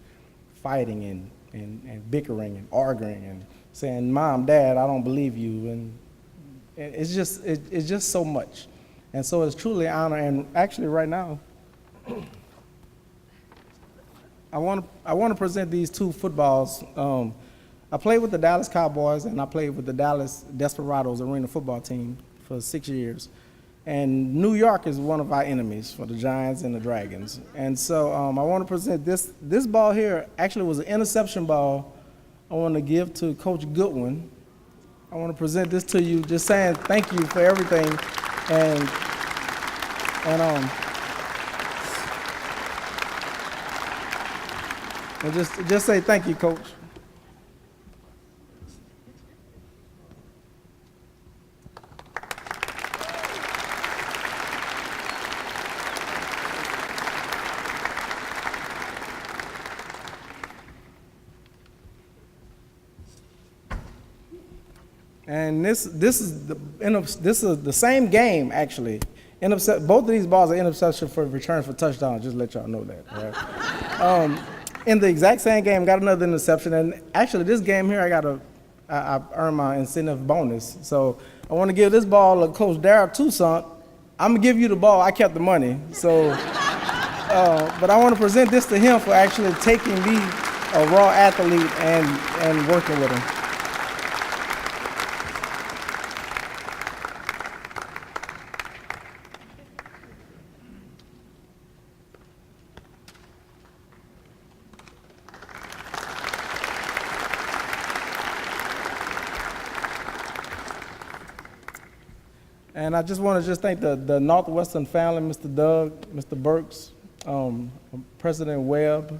Speaker 16: fighting and bickering and arguing and saying, "Mom, Dad, I don't believe you." And it's just so much. And so it's truly an honor. And actually right now, I want to present these two footballs. I played with the Dallas Cowboys and I played with the Dallas Desperados arena football team for 6 years. And New York is one of our enemies for the Giants and the Dragons. And so I want to present this ball here. Actually was an interception ball I want to give to Coach Goodwin. I want to present this to you, just saying thank you for everything. And just say thank you, Coach. And this is the same game actually. Both of these balls are interception for returns for touchdowns. Just let y'all know that. Right? In the exact same game, got another interception, and actually this game here, I earned my incentive bonus. So I want to give this ball to Coach Darrell Toussaint. I'm gonna give you the ball. I kept the money. So, but I want to present this to him for actually taking me, a raw athlete, and working with him. And I just want to thank the Northwestern family, Mr. Doug, Mr. Burks, President Webb.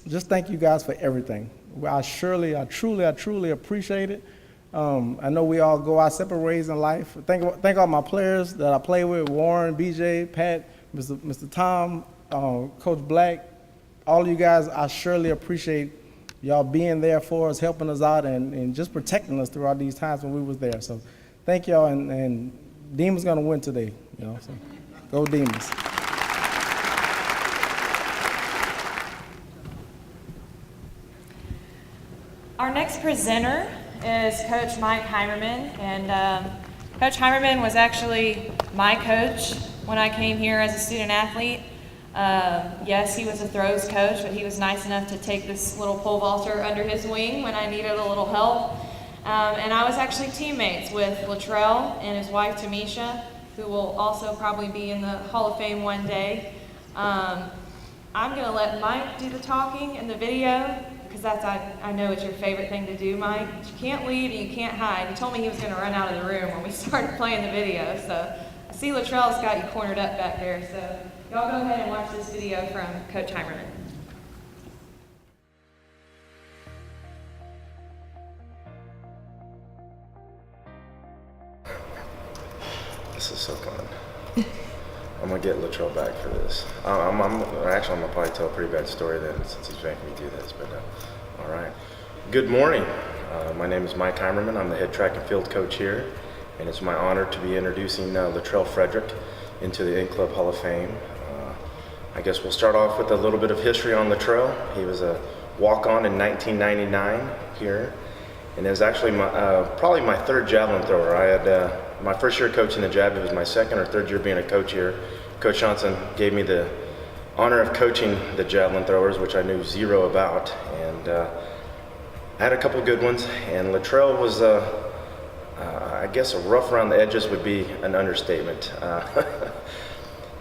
Speaker 16: Just thank you guys for everything. I truly appreciate it. I know we all go our separate ways in life. Thank all my players that I play with, Warren, BJ, Pat, Mr. Tom, Coach Black, all of you guys. I surely appreciate y'all being there for us, helping us out, and just protecting us throughout these times when we was there. So thank y'all, and Demons gonna win today, you know. So go Demons.
Speaker 2: Our next presenter is Coach Mike Heimerman, and Coach Heimerman was actually my coach when I came here as a student athlete. Yes, he was a throws coach, but he was nice enough to take this little pole vaulter under his wing when I needed a little help. And I was actually teammates with Latrell and his wife Tamisha, who will also probably be in the Hall of Fame one day. I'm gonna let Mike do the talking in the video, because I know it's your favorite thing to do, Mike. But you can't leave and you can't hide. He told me he was gonna run out of the room when we started playing the video, so I see Latrell's got you cornered up back there, so y'all go ahead and watch this video from Coach Heimerman.
Speaker 17: This is so fun. I'm gonna get Latrell back for this. I'm gonna probably tell a pretty bad story then, since he's making me do this. But all right. Good morning. My name is Mike Heimerman. I'm the head track and field coach here, and it's my honor to be introducing Latrell Frederick into the In Club Hall of Fame. I guess we'll start off with a little bit of history on Latrell. He was a walk-on in 1999 here, and it was actually probably my third javelin thrower. I had my first year coaching the javelin. It was my second or third year being a coach here. Coach Johnson gave me the honor of coaching the javelin throwers, which I knew zero about, and I had a couple good ones. And Latrell was, I guess, a rough around the edges would be an understatement.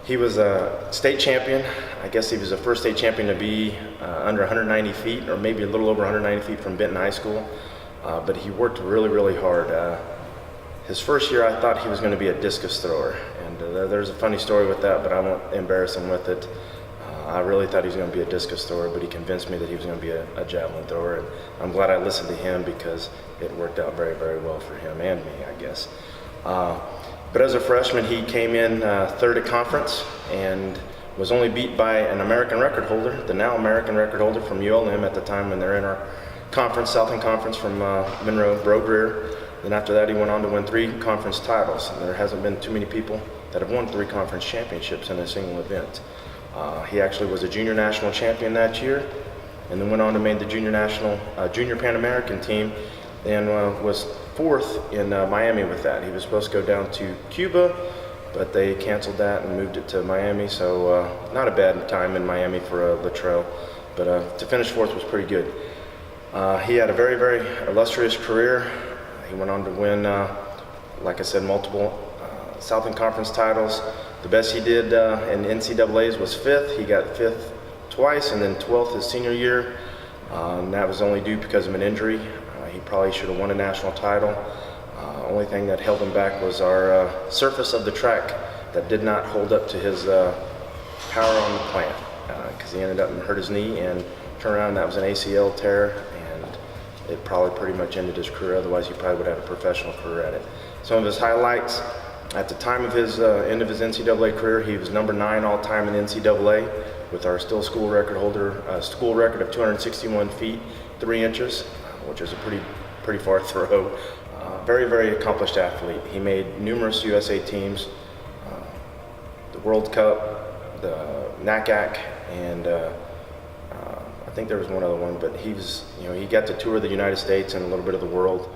Speaker 17: He was a state champion. I guess he was the first state champion to be under 190 feet, or maybe a little over 190 feet from Benton High School. But he worked really, really hard. His first year, I thought he was going to be a discus thrower, and And there's a funny story with that, but I won't embarrass him with it. I really thought he was going to be a discus thrower, but he convinced me that he was going to be a javelin thrower, and I'm glad I listened to him because it worked out very, very well for him and me, I guess. But as a freshman, he came in third at conference and was only beat by an American record holder, the now American record holder from ULM at the time when they're in our conference, Southern Conference from Monroe, Bro Greer. Then after that, he went on to win 3 conference titles. And there hasn't been too many people that have won 3 conference championships in a single event. He actually was a junior national champion that year, and then went on to make the junior Pan American team, and was 4th in Miami with that. He was supposed to go down to Cuba, but they canceled that and moved it to Miami. So not a bad time in Miami for Latrell, but to finish 4th was pretty good. He had a very, very illustrious career. He went on to win, like I said, multiple Southern Conference titles. The best he did in NCAAs was 5th. He got 5th twice, and then 12th his senior year. And that was only due because of an injury. He probably should have won a national title. Only thing that held him back was our surface of the track that did not hold up to his power on the plant, because he ended up and hurt his knee and turned around, and that was an ACL tear, and it probably pretty much ended his career. Otherwise, he probably would have had a professional career at it. Some of his highlights: at the time of his end of his NCAA career, he was number 9 all-time in NCAA with our still school record holder, school record of 261 feet 3 inches, which is a pretty far throw. Very, very accomplished athlete. He made numerous USA teams, the World Cup, the NACAC, and I think there was one other one, but he got to tour the United States and a little bit of the world.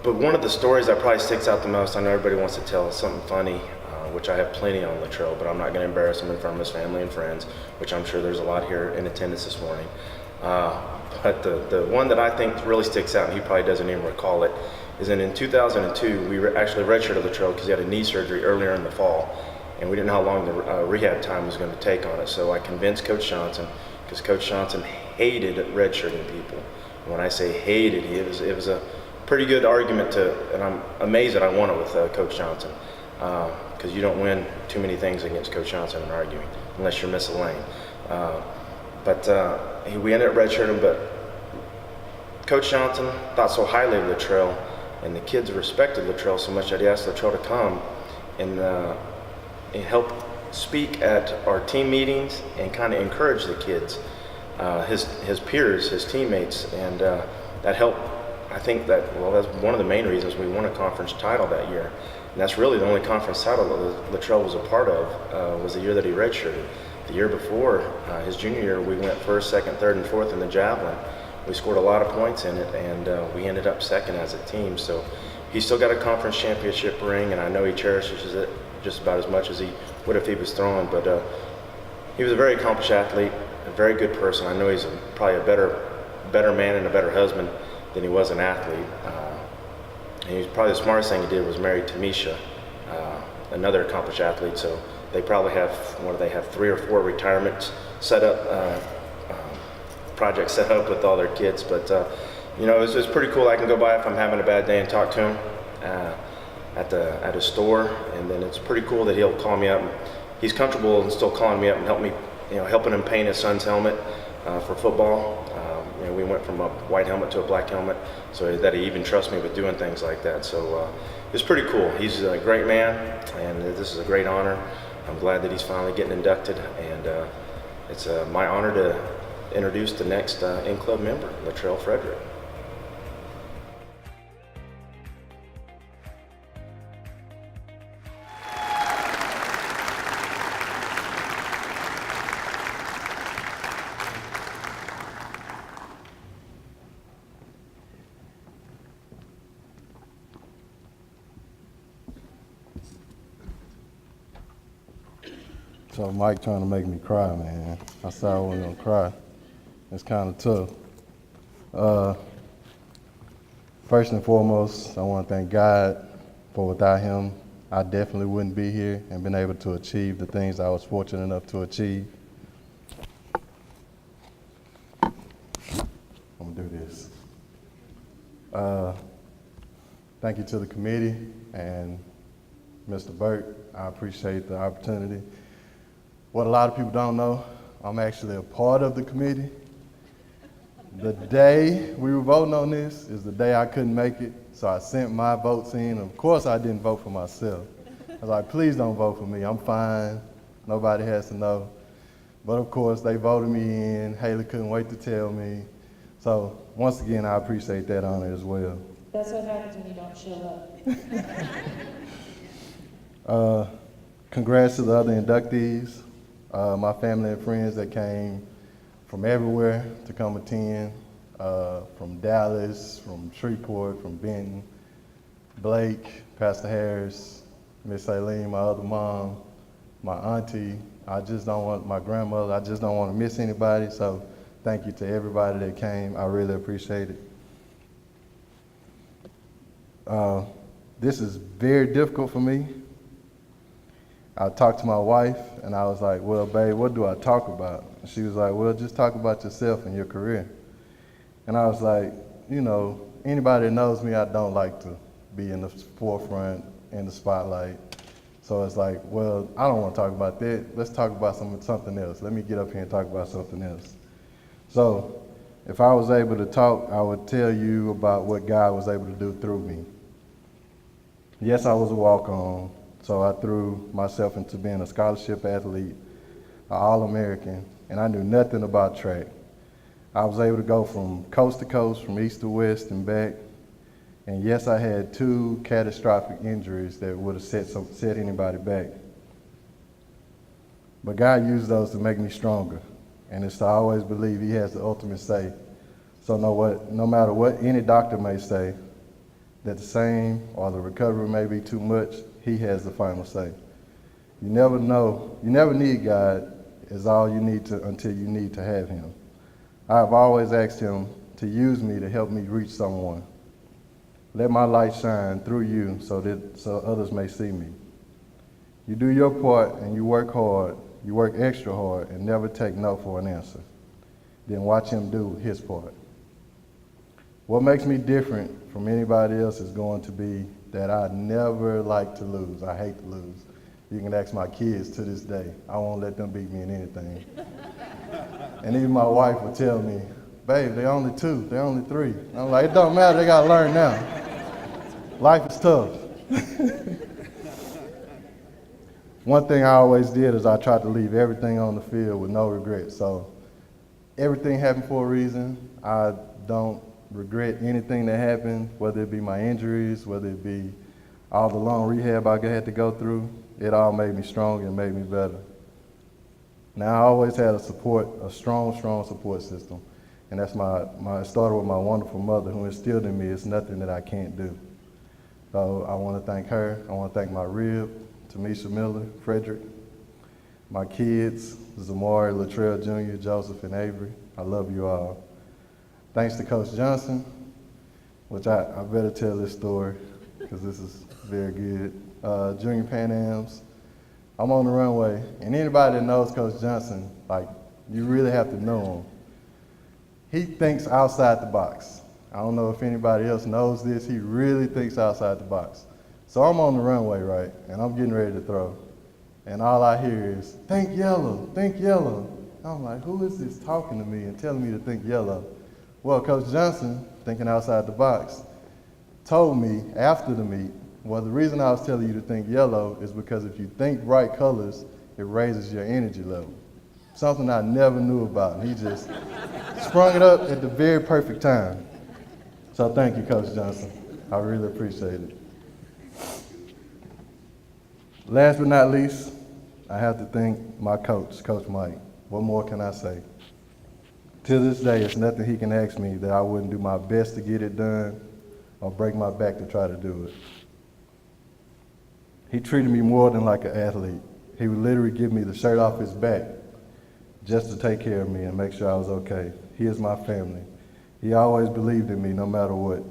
Speaker 17: But one of the stories that probably sticks out the most, I know everybody wants to tell, is something funny, which I have plenty on Latrell, but I'm not going to embarrass him in front of his family and friends, which I'm sure there's a lot here in attendance this morning. But the one that I think really sticks out, and he probably doesn't even recall it, is in 2002, we actually redshirted Latrell because he had a knee surgery earlier in the fall, and we didn't know how long the rehab time was going to take on it. So I convinced Coach Johnson, because Coach Johnson hated redshirting people. And when I say hated, it was a pretty good argument and I'm amazed that I won it with Coach Johnson, because you don't win too many things against Coach Johnson in arguing, unless you're Miss Elaine. We ended up redshirting, but Coach Johnson thought so highly of Latrell, and the kids respected Latrell so much that he asked Latrell to come and help speak at our team meetings and kind of encourage the kids, his peers, his teammates, and that helped. I think that's one of the main reasons we won a conference title that year. And that's really the only conference title that Latrell was a part of, was the year that he redshirted. The year before, his junior year, we went 1st, 2nd, 3rd, and 4th in the javelin. We scored a lot of points in it, and we ended up 2nd as a team. So he's still got a conference championship ring, and I know he cherishes it just about as much as he would if he was throwing. But he was a very accomplished athlete, a very good person. I know he's probably a better man and a better husband than he was an athlete. And he's probably the smartest thing he did was marry Tamisha, another accomplished athlete. So they probably have 3 or 4 retirements set up, projects set up with all their kids. But it's pretty cool. I can go by if I'm having a bad day and talk to him at his store, and then it's pretty cool that he'll call me up. He's comfortable and still calling me up and helping him paint his son's helmet for football. We went from a white helmet to a black helmet, so that he even trusts me with doing things like that. So it's pretty cool. He's a great man, and this is a great honor. I'm glad that he's finally getting inducted, and it's my honor to introduce the next in-club member, Latrell Frederick.
Speaker 18: So Mike trying to make me cry, man. I said I wasn't gonna cry. It's kind of tough. First and foremost, I want to thank God, for without him, I definitely wouldn't be here and been able to achieve the things I was fortunate enough to achieve. I'm gonna do this. Thank you to the committee and Mr. Burt. I appreciate the opportunity. What a lot of people don't know, I'm actually a part of the committee. The day we were voting on this is the day I couldn't make it, so I sent my votes in. Of course, I didn't vote for myself. I was like, please don't vote for me. I'm fine. Nobody has to know. But of course, they voted me in. Haley couldn't wait to tell me. So once again, I appreciate that honor as well.
Speaker 2: That's what happens when you don't show up.
Speaker 18: Congrats to the other inductees, my family and friends that came from everywhere to come attend, from Dallas, from Shreveport, from Benton, Blake, Pastor Harris, Miss Aileen, my other mom, my auntie. My grandmother, I just don't want to miss anybody, so thank you to everybody that came. I really appreciate it. This is very difficult for me. I talked to my wife and I was like, well, babe, what do I talk about? And she was like, well, just talk about yourself and your career. And I was like, you know, anybody that knows me, I don't like to be in the forefront, in the spotlight. So it's like, well, I don't want to talk about that. Let's talk about something else. Let me get up here and talk about something else. So if I was able to talk, I would tell you about what God was able to do through me. Yes, I was a walk-on, so I threw myself into being a scholarship athlete, an All-American, and I knew nothing about track. I was able to go from coast to coast, from east to west and back. And yes, I had 2 catastrophic injuries that would have set anybody back. But God used those to make me stronger. And it's to always believe He has the ultimate say. So no matter what any doctor may say, that the same or the recovery may be too much, He has the final say. You never know, you never need God is all you need to until you need to have Him. I've always asked Him to use me to help me reach someone. Let my light shine through you so others may see me. You do your part and you work hard, you work extra hard and never take no for an answer. Then watch Him do His part. What makes me different from anybody else is going to be that I never like to lose. I hate to lose. You can ask my kids to this day. I won't let them beat me in anything. And even my wife will tell me, babe, they're only 2, they're only 3. And I'm like, it don't matter, they gotta learn now. Life is tough. One thing I always did is I tried to leave everything on the field with no regrets. So everything happened for a reason. I don't regret anything that happened, whether it be my injuries, whether it be all the long rehab I had to go through. It all made me stronger and made me better. Now, I always had a strong support system. And that's it started with my wonderful mother who instilled in me it's nothing that I can't do. So I want to thank her. I want to thank my rib, Tamisha Miller, Frederick, my kids, Zamari, Latrell Jr., Joseph, and Avery. I love you all. Thanks to Coach Johnson, which I better tell this story because this is very good. Junior Pan Ams, I'm on the runway, and anybody that knows Coach Johnson, like, you really have to know him. He thinks outside the box. I don't know if anybody else knows this. He really thinks outside the box. So I'm on the runway, right, and I'm getting ready to throw. And all I hear is, think yellow, think yellow. I'm like, who is this talking to me and telling me to think yellow? Well, Coach Johnson, thinking outside the box, told me after the meet, well, the reason I was telling you to think yellow is because if you think bright colors, it raises your energy level. Something I never knew about. And he just sprung it up at the very perfect time. So thank you, Coach Johnson. I really appreciate it. Last but not least, I have to thank my coach, Coach Mike. What more can I say? To this day, it's nothing he can ask me that I wouldn't do my best to get it done or break my back to try to do it. He treated me more than like an athlete. He would literally give me the shirt off his back just to take care of me and make sure I was okay. He is my family. He always believed in me no matter what.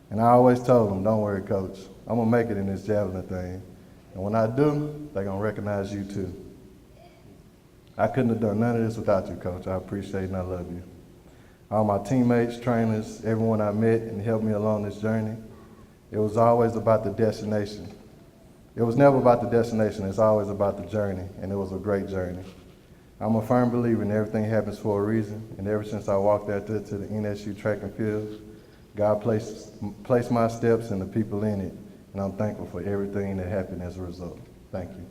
Speaker 18: And I always told him, don't worry, Coach. I'm going to make it in this javelin thing. And when I do, they're going to recognize you too. I couldn't have done none of this without you, Coach. I appreciate and I love you. All my teammates, trainers, everyone I met and helped me along this journey, it was always about the destination. It was never about the destination, it's always about the journey, and it was a great journey. I'm a firm believer in everything happens for a reason, and ever since I walked out there to the NSU track and field, God placed my steps and the people in it, and I'm thankful for everything that happened as a result. Thank you.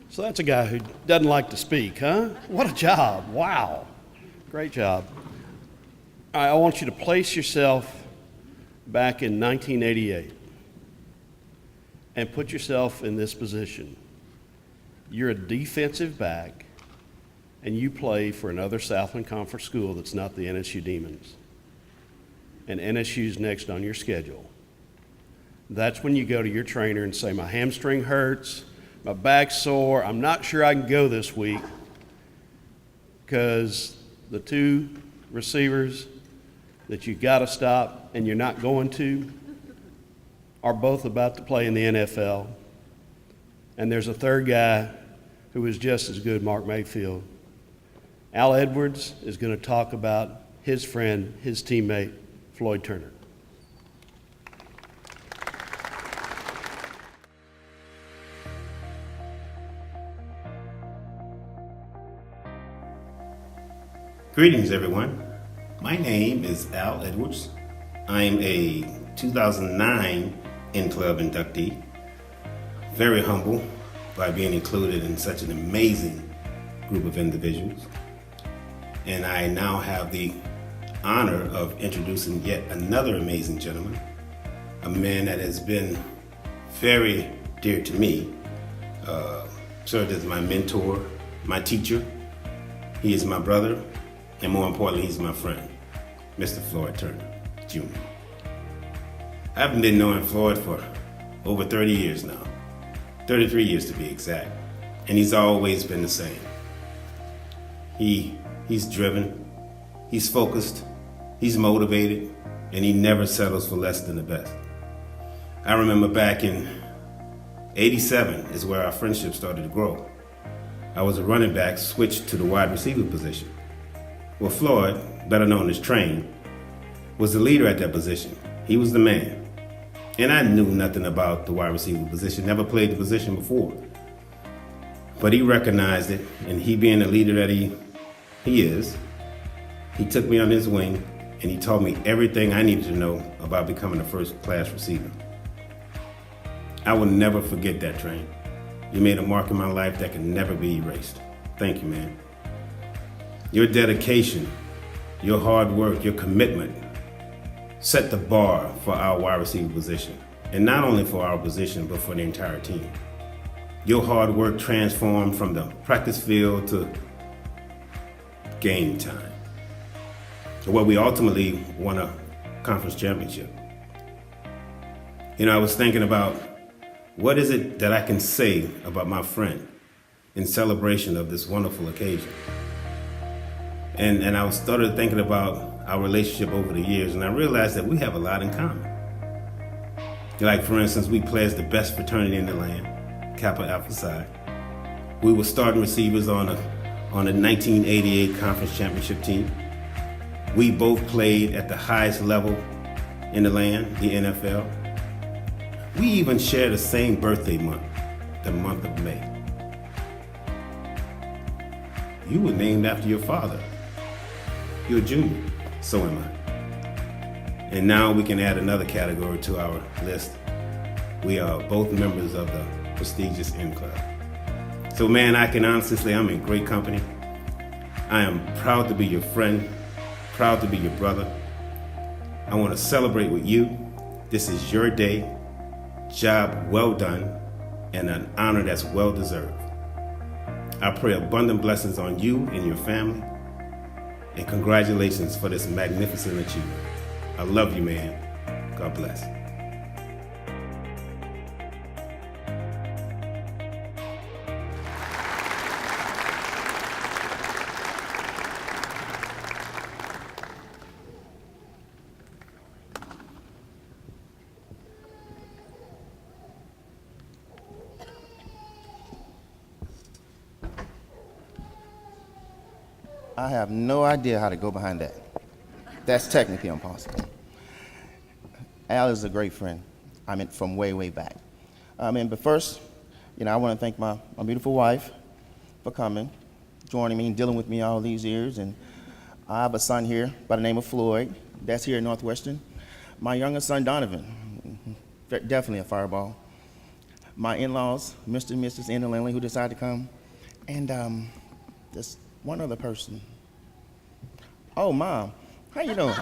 Speaker 1: So that's a guy who doesn't like to speak, huh? What a job. Wow. Great job. All right, I want you to place yourself back in 1988 and put yourself in this position. You're a defensive back and you play for another Southland Conference school that's not the NSU Demons. And NSU's next on your schedule. That's when you go to your trainer and say, my hamstring hurts, my back's sore, I'm not sure I can go this week because the two receivers that you got to stop and you're not going to are both about to play in the NFL. And there's a third guy who is just as good, Mark Mayfield. Al Edwards is going to talk about his friend, his teammate, Floyd Turner.
Speaker 19: Greetings, everyone. My name is Al Edwards. I'm a 2009 N-Club inductee. Very humble by being included in such an amazing group of individuals. And I now have the honor of introducing yet another amazing gentleman, a man that has been very dear to me, served as my mentor, my teacher. He is my brother. And more importantly, he's my friend, Mr. Floyd Turner, Jr. I haven't been knowing Floyd for over 30 years now, 33 years to be exact, and he's always been the same. He's driven, he's focused, he's motivated, and he never settles for less than the best. I remember back in '87 is where our friendship started to grow. I was a running back, switched to the wide receiver position. Well, Floyd, better known as Train, was the leader at that position. He was the man. And I knew nothing about the wide receiver position, never played the position before. But he recognized it, and he being the leader that he is, he took me on his wing, and he taught me everything I needed to know about becoming a first-class receiver. I will never forget that, Train. You made a mark in my life that can never be erased. Thank you, man. Your dedication, your hard work, your commitment set the bar for our wide receiver position. And not only for our position, but for the entire team. Your hard work transformed from the practice field to game time, where we ultimately won a conference championship. You know, I was thinking about what is it that I can say about my friend in celebration of this wonderful occasion. And I started thinking about our relationship over the years, and I realized that we have a lot in common. Like, for instance, we play as the best fraternity in the land, Kappa Alpha Psi. We were starting receivers on the 1988 conference championship team. We both played at the highest level in the land, the NFL. We even share the same birthday month, the month of May. You were named after your father. You're a junior, so am I. And now we can add another category to our list. We are both members of the prestigious N-Club. So man, I can honestly say I'm in great company. I am proud to be your friend, proud to be your brother. I want to celebrate with you. This is your day, job well done, and an honor that's well deserved. I pray abundant blessings on you and your family. And congratulations for this magnificent achievement. I love you, man. God bless.
Speaker 20: I have no idea how to go behind that. That's technically impossible. Al is a great friend. I mean, from way, way back. But first, I want to thank my beautiful wife for coming, joining me and dealing with me all these years. And I have a son here by the name of Floyd. That's here at Northwestern. My youngest son, Donovan, definitely a fireball. My in-laws, Mr. and Mrs. Anna Lindley, who decided to come. And just one other person. Oh, Mom, how you doing?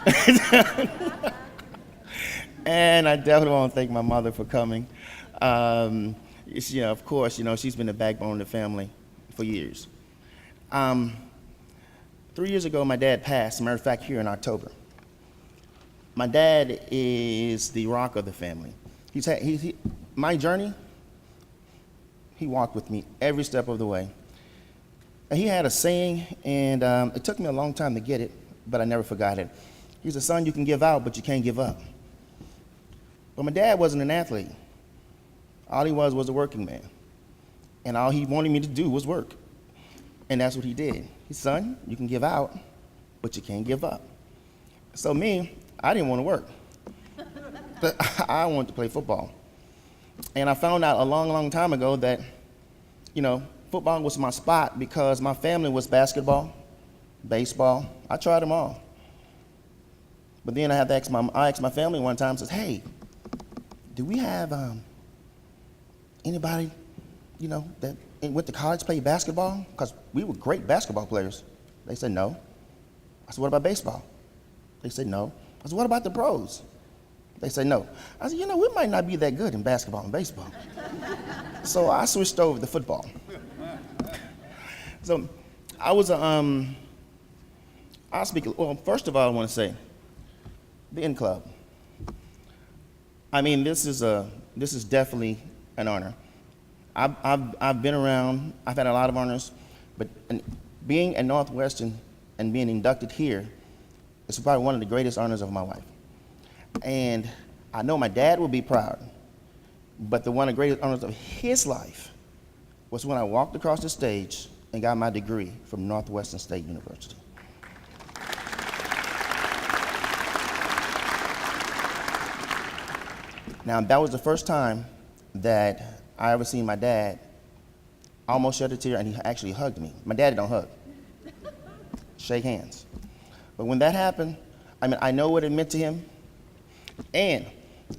Speaker 20: And I definitely want to thank my mother for coming. Of course, she's been the backbone of the family for years. 3 years ago, my dad passed, as a matter of fact, here in October. My dad is the rock of the family. My journey, he walked with me every step of the way. And he had a saying, and it took me a long time to get it, but I never forgot it. He's a son you can give out, but you can't give up. But my dad wasn't an athlete. All he was a working man. And all he wanted me to do was work. And that's what he did. His son, you can give out, but you can't give up. So me, I didn't want to work. But I wanted to play football. And I found out a long, long time ago that, football was my spot because my family was basketball, baseball. I tried them all. But then I asked my family one time, says, hey, do we have anybody, that went to college, played basketball? Because we were great basketball players. They said no. I said, what about baseball? They said no. I said, what about the pros? They said no. I said, we might not be that good in basketball and baseball. So I switched over to football. So I was first of all, I want to say, the N Club. This is definitely an honor. I've been around, I've had a lot of honors, but being at Northwestern and being inducted here is probably one of the greatest honors of my life. And I know my dad will be proud, but one of the greatest honors of his life was when I walked across the stage and got my degree from Northwestern State University. Now, that was the first time that I ever seen my dad almost shed a tear, and he actually hugged me. My dad don't hug, shake hands. But when that happened, I know what it meant to him. And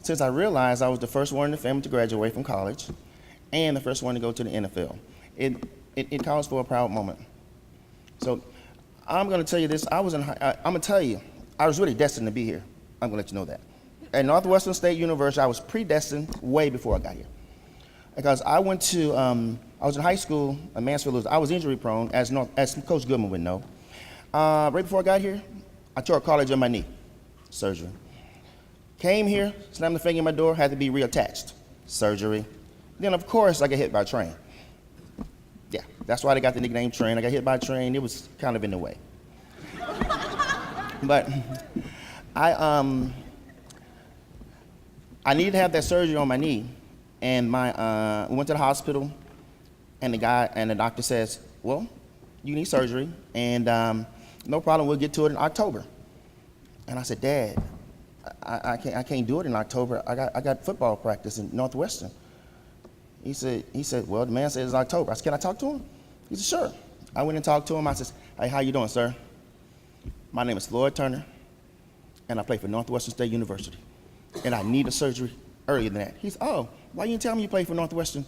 Speaker 20: since I realized I was the first one in the family to graduate from college and the first one to go to the NFL, it calls for a proud moment. So I'm going to tell you this. I'm going to tell you, I was really destined to be here. I'm going to let you know that. At Northwestern State University, I was predestined way before I got here. Because I was in high school in Mansfield. I was injury prone, as Coach Goodman would know. Right before I got here, I tore a cartilage in my knee, surgery. Came here, slammed the finger in my door, had to be reattached, surgery. Then, of course, I got hit by a train. Yeah, that's why they got the nickname Train. I got hit by a train. It was kind of in the way. But I needed to have that surgery on my knee, and we went to the hospital, and the doctor says, well, you need surgery, and no problem, we'll get to it in October. And I said, Dad, I can't do it in October. I got football practice in Northwestern. He said, well, the man says it's October. I said, can I talk to him? He said, sure. I went and talked to him. I said, hey, how you doing, sir? My name is Floyd Turner, and I play for Northwestern State University. And I need a surgery earlier than that. He said, oh, why you didn't tell me you play for Northwestern?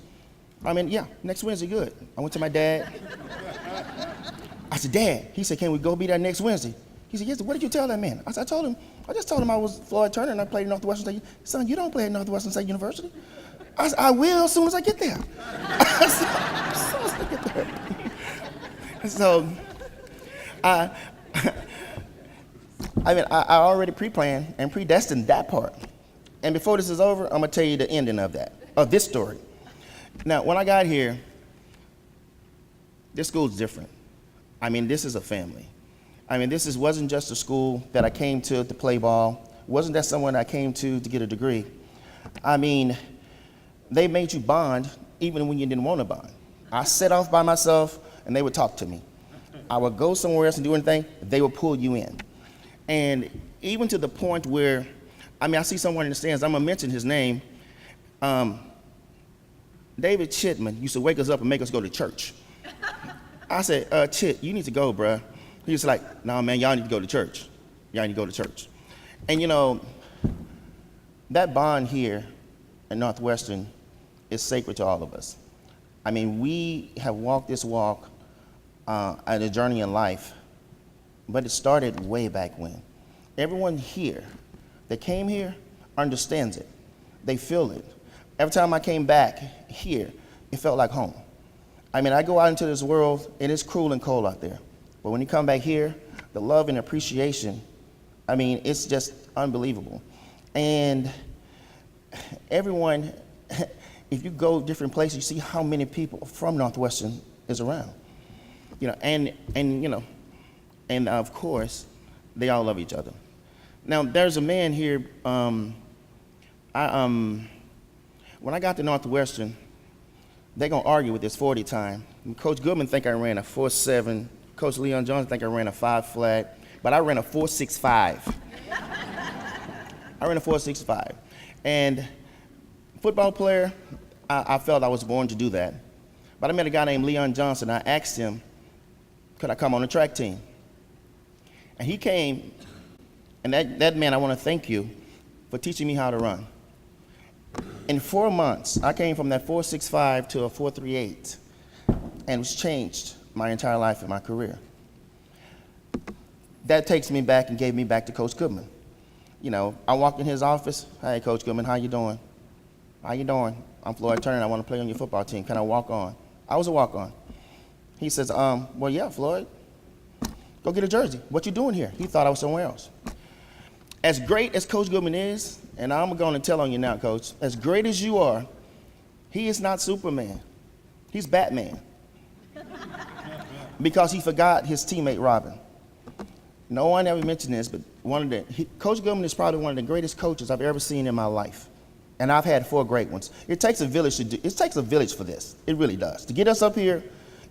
Speaker 20: Yeah, next Wednesday, good. I went to my dad. I said, Dad, he said, can we go be there next Wednesday? He said, yes, what did you tell that man? I just told him I was Floyd Turner and I played at Northwestern State. Son, you don't play at Northwestern State University. I said, I will as soon as I get there. As soon as I get there. So, I already pre-planned and predestined that part. And before this is over, I'm gonna tell you the ending of this story. Now, when I got here, this school's different. This is a family. This wasn't just a school that I came to play ball. It wasn't that someone I came to get a degree. They made you bond even when you didn't want to bond. I set off by myself and they would talk to me. I would go somewhere else and do anything, they would pull you in. And even to the point where, I see someone in the stands, I'm gonna mention his name. David Chitman used to wake us up and make us go to church. I said, Chit, you need to go, bruh. He was like, nah, man, y'all need to go to church. Y'all need to go to church. And that bond here at Northwestern is sacred to all of us. We have walked this walk at a journey in life, but it started way back when. Everyone here that came here understands it. They feel it. Every time I came back here, it felt like home. I go out into this world, and it's cruel and cold out there. But when you come back here, the love and appreciation, it's just unbelievable. And everyone, if you go different places, you see how many people from Northwestern is around. And of course, they all love each other. Now, there's a man here, when I got to Northwestern, they're gonna argue with this 40 time. Coach Goodman think I ran a 4.7, Coach Leon Jones think I ran a 5 flat, but I ran a 4.65. I ran a 4.65. And football player, I felt I was born to do that. But I met a guy named Leon Johnson. I asked him, could I come on the track team? And he came, and that man, I want to thank you for teaching me how to run. In 4 months, I came from that 4.65 to a 4.38, and it's changed my entire life and my career. That takes me back and gave me back to Coach Goodman. I walked in his office. Hey, Coach Goodman, how you doing? How you doing? I'm Floyd Turner. I want to play on your football team. Can I walk on? I was a walk-on. He says, well, yeah, Floyd. Go get a jersey. What you doing here? He thought I was somewhere else. As great as Coach Goodman is, and I'm going to tell on you now, Coach, as great as you are, he is not Superman. He's Batman. Because he forgot his teammate, Robin. No one ever mentioned this, but Coach Goodman is probably one of the greatest coaches I've ever seen in my life. And I've had 4 great ones. It takes a village for this. It really does. To get us up here,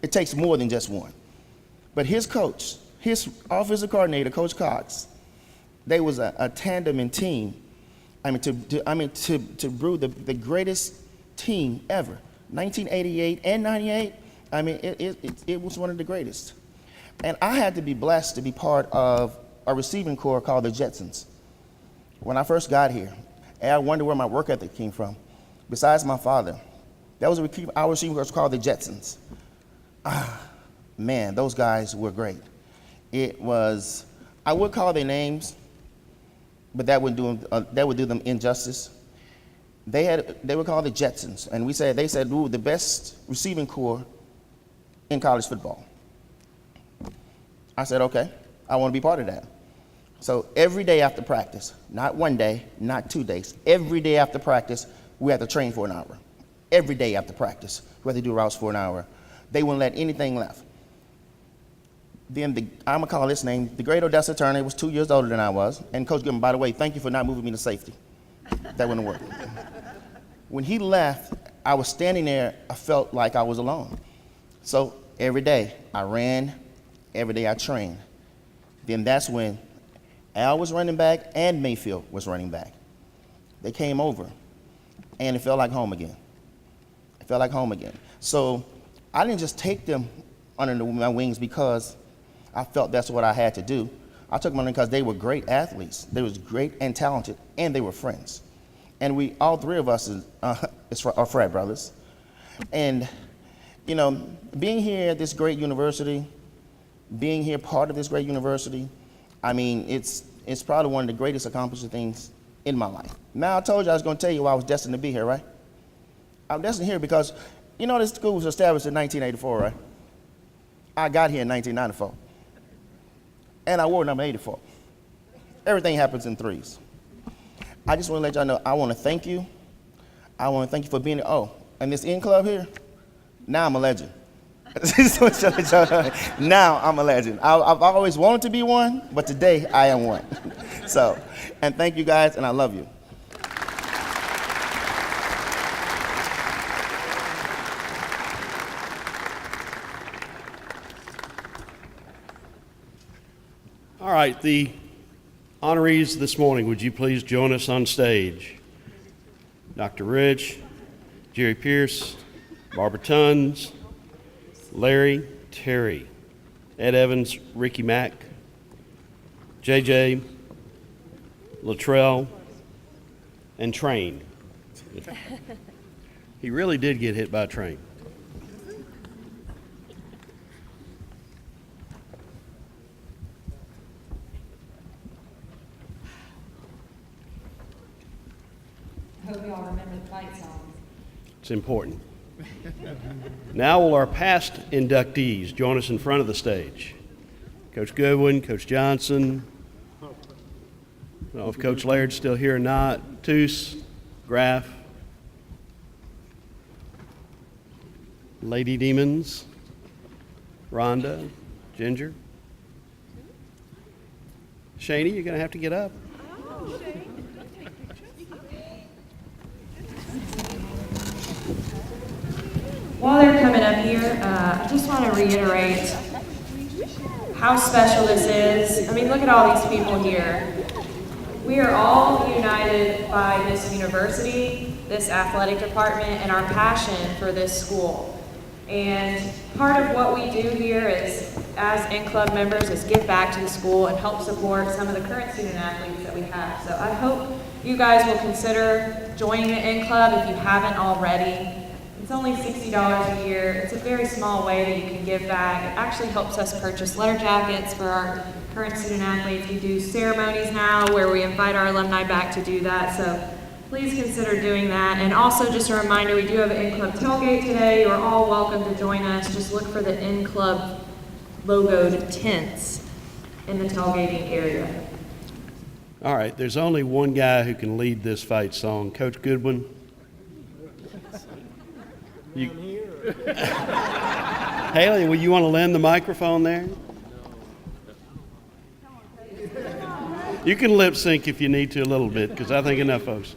Speaker 20: it takes more than just one. But his coach, his offensive coordinator, Coach Cox, they was a tandem and team. To brew the greatest team ever. 1988 and 98, it was one of the greatest. And I had to be blessed to be part of a receiving corps called the Jetsons. When I first got here, and I wondered where my work ethic came from. Besides my father, that was our receiving corps called the Jetsons. Man, those guys were great. I would call their names, but that would do them injustice. They were called the Jetsons, and they said, ooh, the best receiving corps in college football. I said, okay, I want to be part of that. So every day after practice, not one day, not 2 days, every day after practice, we had to train for an hour. Every day after practice, we had to do routes for an hour. They wouldn't let anything left. Then I'm gonna call this name, the great Odessa Turner was 2 years older than I was. And Coach Goodman, by the way, thank you for not moving me to safety. That wouldn't work. When he left, I was standing there, I felt like I was alone. So every day I ran, every day I trained. Then that's when Al was running back and Mayfield was running back. They came over and it felt like home again. It felt like home again. So I didn't just take them under my wings because I felt that's what I had to do. I took them under because they were great athletes. They was great and talented, and they were friends. And all 3 of us are frat brothers. And, being here at this great university, being here part of this great university, it's probably one of the greatest accomplishing things in my life. Now, I told you I was going to tell you why I was destined to be here, right? I'm destined here because, this school was established in 1984, right? I got here in 1994. And I wore number 84. Everything happens in 3s. I just want to let y'all know, I want to thank you. I want to thank you for being here. Oh, and this in club here, now I'm a legend. Now I'm a legend. I've always wanted to be one, but today I am one. So, and thank you guys, and I love you.
Speaker 1: All right, the honorees this morning, would you please join us on stage? Dr. Rich, Jerry Pierce, Barbara Tuns, Larry Terry, Ed Evans, Ricky Mack, JJ, Latrell, and Train. He really did get hit by a train.
Speaker 2: I hope you all remember the fight song.
Speaker 1: It's important. Now will our past inductees join us in front of the stage? Coach Goodwin, Coach Johnson, I don't know if Coach Laird's still here or not, Toos, Graff, Lady Demons, Rhonda, Ginger. Shani, you're going to have to get up.
Speaker 2: While they're coming up here, I just want to reiterate how special this is. I mean, look at all these people here. We are all united by this university, this athletic department, and our passion for this school. And part of what we do here is, as in-club members, is give back to the school and help support some of the current student athletes that we have. So I hope you guys will consider joining the in-club if you haven't already. It's only $60 a year. It's a very small way that you can give back. It actually helps us purchase letter jackets for our current student athletes. We do ceremonies now where we invite our alumni back to do that. So please consider doing that. And also just a reminder, we do have an in-club tailgate today. You're all welcome to join us. Just look for the in-club logoed tents in the tailgating area.
Speaker 1: All right, there's only one guy who can lead this fight song. Coach Goodwin. Haley, will you want to lend the microphone there? You can lip sync if you need to a little bit, because I think enough folks.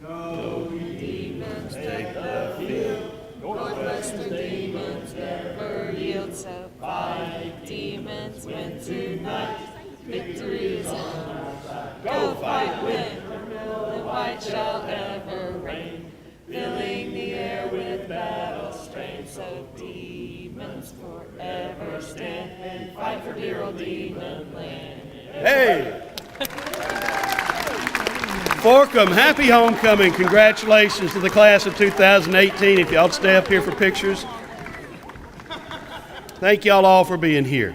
Speaker 21: Go, demons, take the field. Northwestern demons never yield. So fight, demons, win tonight. Victory is on our side. Go fight, win. The white shall ever reign. Filling the air with battle strain. So demons forever stand and fight for dear old demon land.
Speaker 1: Hey! Forkham, happy homecoming. Congratulations to the class of 2018. If y'all stay up here for pictures. Thank y'all all for being here.